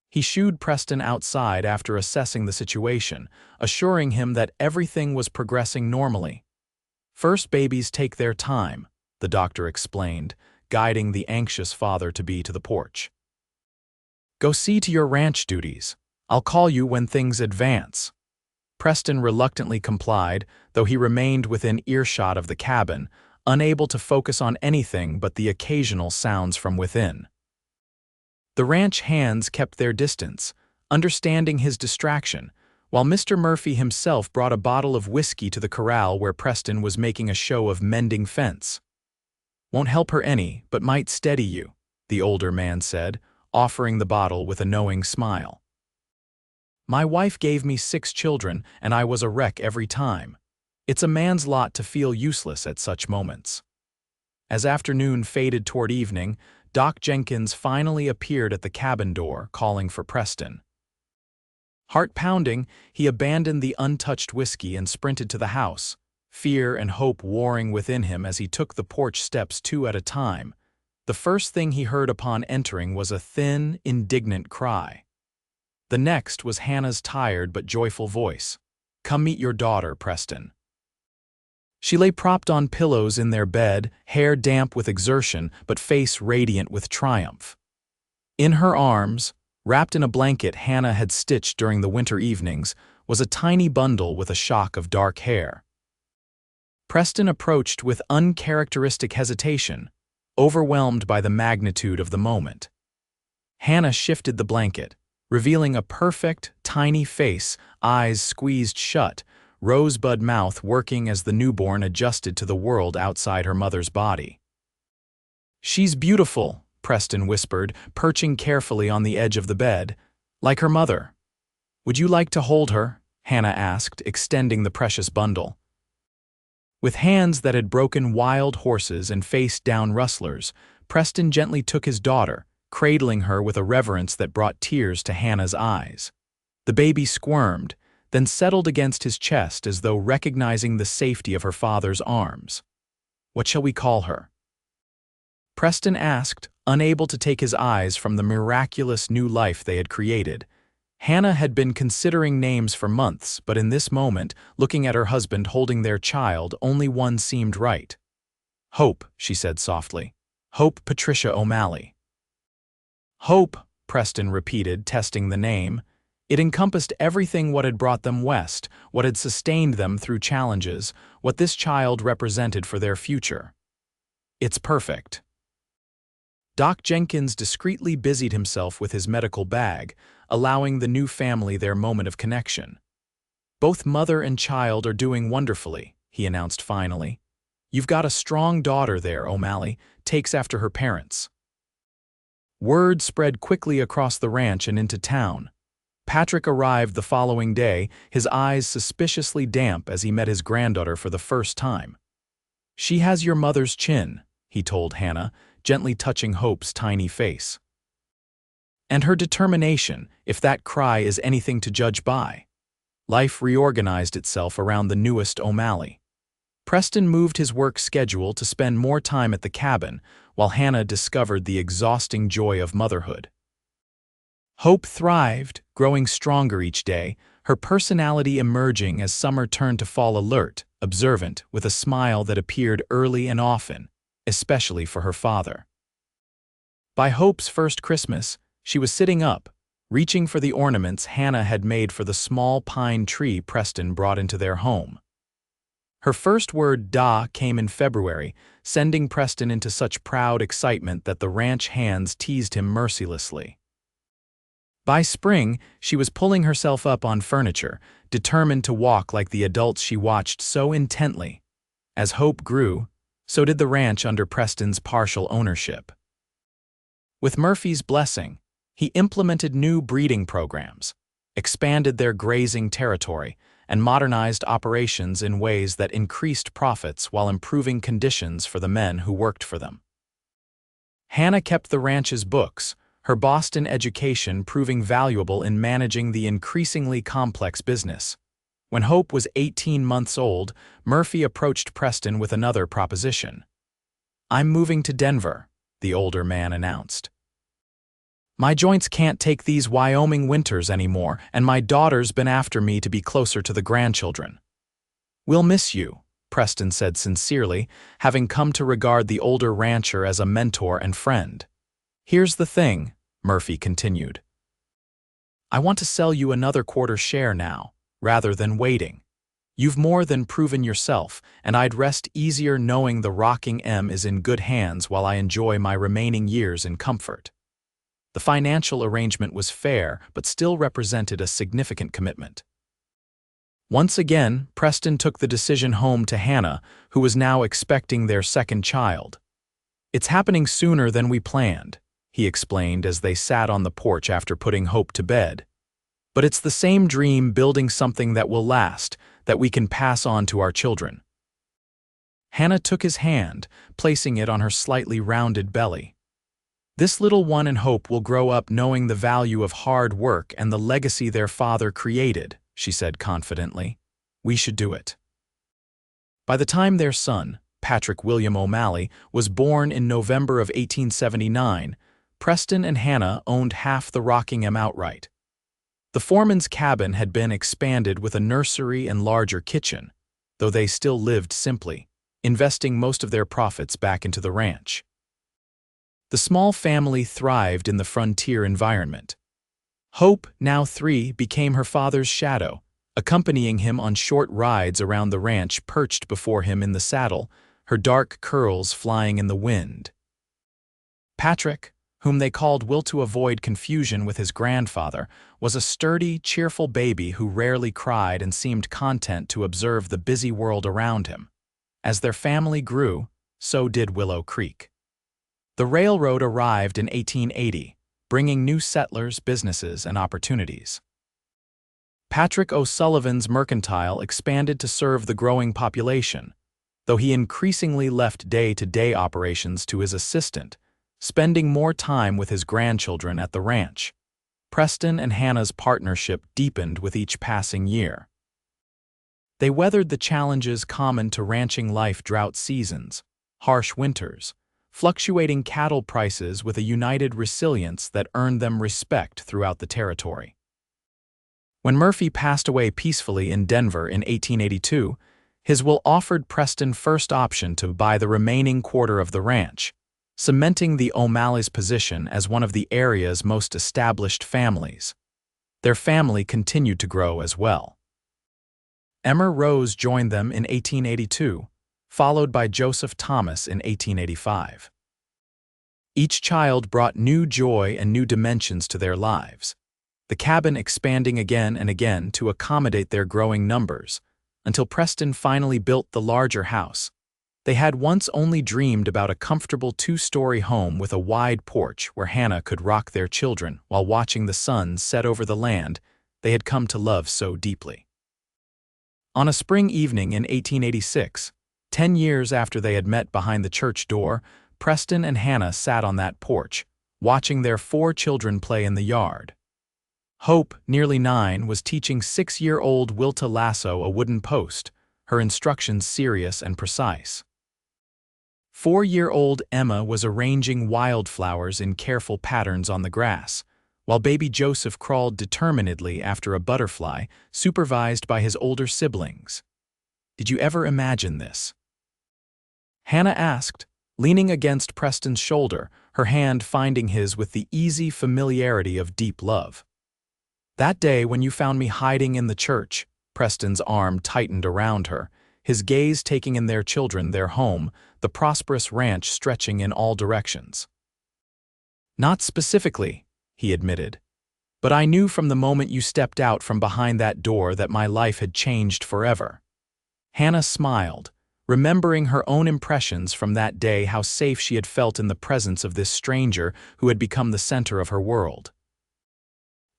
He shooed Preston outside after assessing the situation, assuring him that everything was progressing normally. First babies take their time, the doctor explained, guiding the anxious father-to-be to the porch. Go see to your ranch duties. I'll call you when things advance. Preston reluctantly complied, though he remained within earshot of the cabin, unable to focus on anything but the occasional sounds from within. The ranch hands kept their distance, understanding his distraction, while Mr. Murphy himself brought a bottle of whiskey to the corral where Preston was making a show of mending fence. Won't help her any, but might steady you, the older man said, offering the bottle with a knowing smile. My wife gave me 6 children, and I was a wreck every time. It's a man's lot to feel useless at such moments. As afternoon faded toward evening, Doc Jenkins finally appeared at the cabin door, calling for Preston. Heart-pounding, he abandoned the untouched whiskey and sprinted to the house, fear and hope warring within him as he took the porch steps 2 at a time. The first thing he heard upon entering was a thin, indignant cry. The next was Hannah's tired but joyful voice. Come meet your daughter, Preston. She lay propped on pillows in their bed, hair damp with exertion but face radiant with triumph. In her arms, wrapped in a blanket Hannah had stitched during the winter evenings, was a tiny bundle with a shock of dark hair. Preston approached with uncharacteristic hesitation, overwhelmed by the magnitude of the moment. Hannah shifted the blanket, revealing a perfect, tiny face, eyes squeezed shut, rosebud mouth working as the newborn adjusted to the world outside her mother's body. "She's beautiful," Preston whispered, perching carefully on the edge of the bed, "like her mother." "Would you like to hold her?" Hannah asked, extending the precious bundle. With hands that had broken wild horses and face-down rustlers, Preston gently took his daughter, cradling her with a reverence that brought tears to Hannah's eyes. The baby squirmed, then settled against his chest as though recognizing the safety of her father's arms. "What shall we call her?" Preston asked, unable to take his eyes from the miraculous new life they had created. Hannah had been considering names for months, but in this moment, looking at her husband holding their child, only one seemed right. "Hope," she said softly. "Hope Patricia O'Malley." "Hope," Preston repeated, testing the name. It encompassed everything what had brought them west, what had sustained them through challenges, what this child represented for their future. "It's perfect." Doc Jenkins discreetly busied himself with his medical bag, allowing the new family their moment of connection. "Both mother and child are doing wonderfully," he announced finally. "You've got a strong daughter there, O'Malley, takes after her parents." Word spread quickly across the ranch and into town. Patrick arrived the following day, his eyes suspiciously damp as he met his granddaughter for the first time. "She has your mother's chin," he told Hannah, gently touching Hope's tiny face. "And her determination, if that cry is anything to judge by." Life reorganized itself around the newest O'Malley. Preston moved his work schedule to spend more time at the cabin, while Hannah discovered the exhausting joy of motherhood. Hope thrived, growing stronger each day, her personality emerging as summer turned to fall, alert, observant, with a smile that appeared early and often, especially for her father. By Hope's first Christmas, she was sitting up, reaching for the ornaments Hannah had made for the small pine tree Preston brought into their home. Her first word, "da," came in February, sending Preston into such proud excitement that the ranch hands teased him mercilessly. By spring, she was pulling herself up on furniture, determined to walk like the adults she watched so intently. As Hope grew, so did the ranch under Preston's partial ownership. With Murphy's blessing, he implemented new breeding programs, expanded their grazing territory, and modernized operations in ways that increased profits while improving conditions for the men who worked for them. Hannah kept the ranch's books, her Boston education proving valuable in managing the increasingly complex business. When Hope was 18 months old, Murphy approached Preston with another proposition. "I'm moving to Denver," the older man announced. "My joints can't take these Wyoming winters anymore, and my daughter's been after me to be closer to the grandchildren." "We'll miss you," Preston said sincerely, having come to regard the older rancher as a mentor and friend. "Here's the thing," Murphy continued. "I want to sell you another quarter share now, rather than waiting. You've more than proven yourself, and I'd rest easier knowing the rocking M is in good hands while I enjoy my remaining years in comfort." The financial arrangement was fair, but still represented a significant commitment. Once again, Preston took the decision home to Hannah, who was now expecting their second child. "It's happening sooner than we planned," he explained as they sat on the porch after putting Hope to bed. "But it's the same dream, building something that will last, that we can pass on to our children." Hannah took his hand, placing it on her slightly rounded belly. "This little one and Hope will grow up knowing the value of hard work and the legacy their father created," she said confidently. "We should do it." By the time their son, Patrick William O'Malley, was born in November of 1879, Preston and Hannah owned half the Rockingham outright. The foreman's cabin had been expanded with a nursery and larger kitchen, though they still lived simply, investing most of their profits back into the ranch. The small family thrived in the frontier environment. Hope, now 3, became her father's shadow, accompanying him on short rides around the ranch perched before him in the saddle, her dark curls flying in the wind. Patrick, whom they called Will to avoid confusion with his grandfather, was a sturdy, cheerful baby who rarely cried and seemed content to observe the busy world around him. As their family grew, so did Willow Creek. The railroad arrived in 1880, bringing new settlers, businesses, and opportunities. Patrick O'Sullivan's mercantile expanded to serve the growing population, though he increasingly left day-to-day operations to his assistant, spending more time with his grandchildren at the ranch. Preston and Hannah's partnership deepened with each passing year. They weathered the challenges common to ranching life: drought seasons, harsh winters, fluctuating cattle prices, with a united resilience that earned them respect throughout the territory. When Murphy passed away peacefully in Denver in 1882, his will offered Preston first option to buy the remaining quarter of the ranch, cementing the O'Malley's position as one of the area's most established families. Their family continued to grow as well. Emma Rose joined them in 1882, followed by Joseph Thomas in 1885. Each child brought new joy and new dimensions to their lives, the cabin expanding again and again to accommodate their growing numbers, until Preston finally built the larger house. They had once only dreamed about a comfortable two-story home with a wide porch where Hannah could rock their children while watching the sun set over the land they had come to love so deeply. On a spring evening in 1886, 10 years after they had met behind the church door, Preston and Hannah sat on that porch, watching their 4 children play in the yard. Hope, nearly 9, was teaching 6-year-old Will to lasso a wooden post, her instructions serious and precise. 4-year-old Emma was arranging wildflowers in careful patterns on the grass, while baby Joseph crawled determinedly after a butterfly, supervised by his older siblings. "Did you ever imagine this?" Hannah asked, leaning against Preston's shoulder, her hand finding his with the easy familiarity of deep love. "That day when you found me hiding in the church," Preston's arm tightened around her, his gaze taking in their children, their home, the prosperous ranch stretching in all directions. "Not specifically," he admitted, "but I knew from the moment you stepped out from behind that door that my life had changed forever." Hannah smiled, remembering her own impressions from that day, how safe she had felt in the presence of this stranger who had become the center of her world.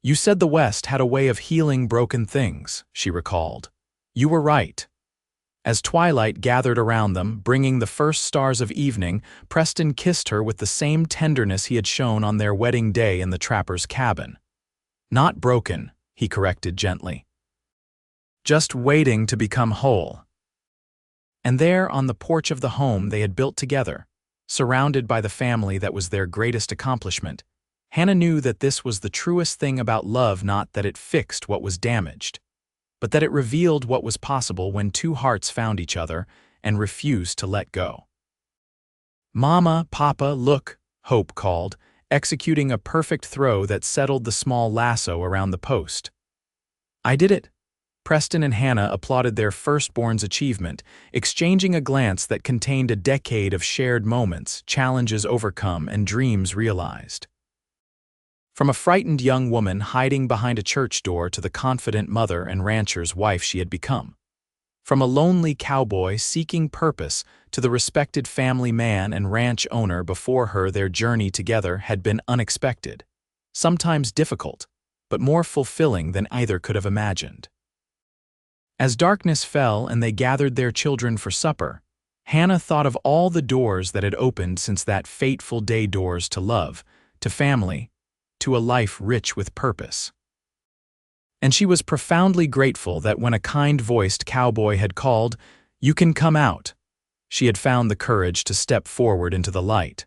"You said the West had a way of healing broken things," she recalled. "You were right." As twilight gathered around them, bringing the first stars of evening, Preston kissed her with the same tenderness he had shown on their wedding day in the trapper's cabin. "Not broken," he corrected gently. "Just waiting to become whole." And there, on the porch of the home they had built together, surrounded by the family that was their greatest accomplishment, Hannah knew that this was the truest thing about love, not that it fixed what was damaged, but that it revealed what was possible when 2 hearts found each other and refused to let go. "Mama, Papa, look," Hope called, executing a perfect throw that settled the small lasso around the post. "I did it." Preston and Hannah applauded their firstborn's achievement, exchanging a glance that contained a decade of shared moments, challenges overcome, and dreams realized. From a frightened young woman hiding behind a church door to the confident mother and rancher's wife she had become. From a lonely cowboy seeking purpose to the respected family man and ranch owner before her, their journey together had been unexpected, sometimes difficult, but more fulfilling than either could have imagined. As darkness fell and they gathered their children for supper, Hannah thought of all the doors that had opened since that fateful day, doors to love, to family, to a life rich with purpose. And she was profoundly grateful that when a kind-voiced cowboy had called, "You can come out," she had found the courage to step forward into the light.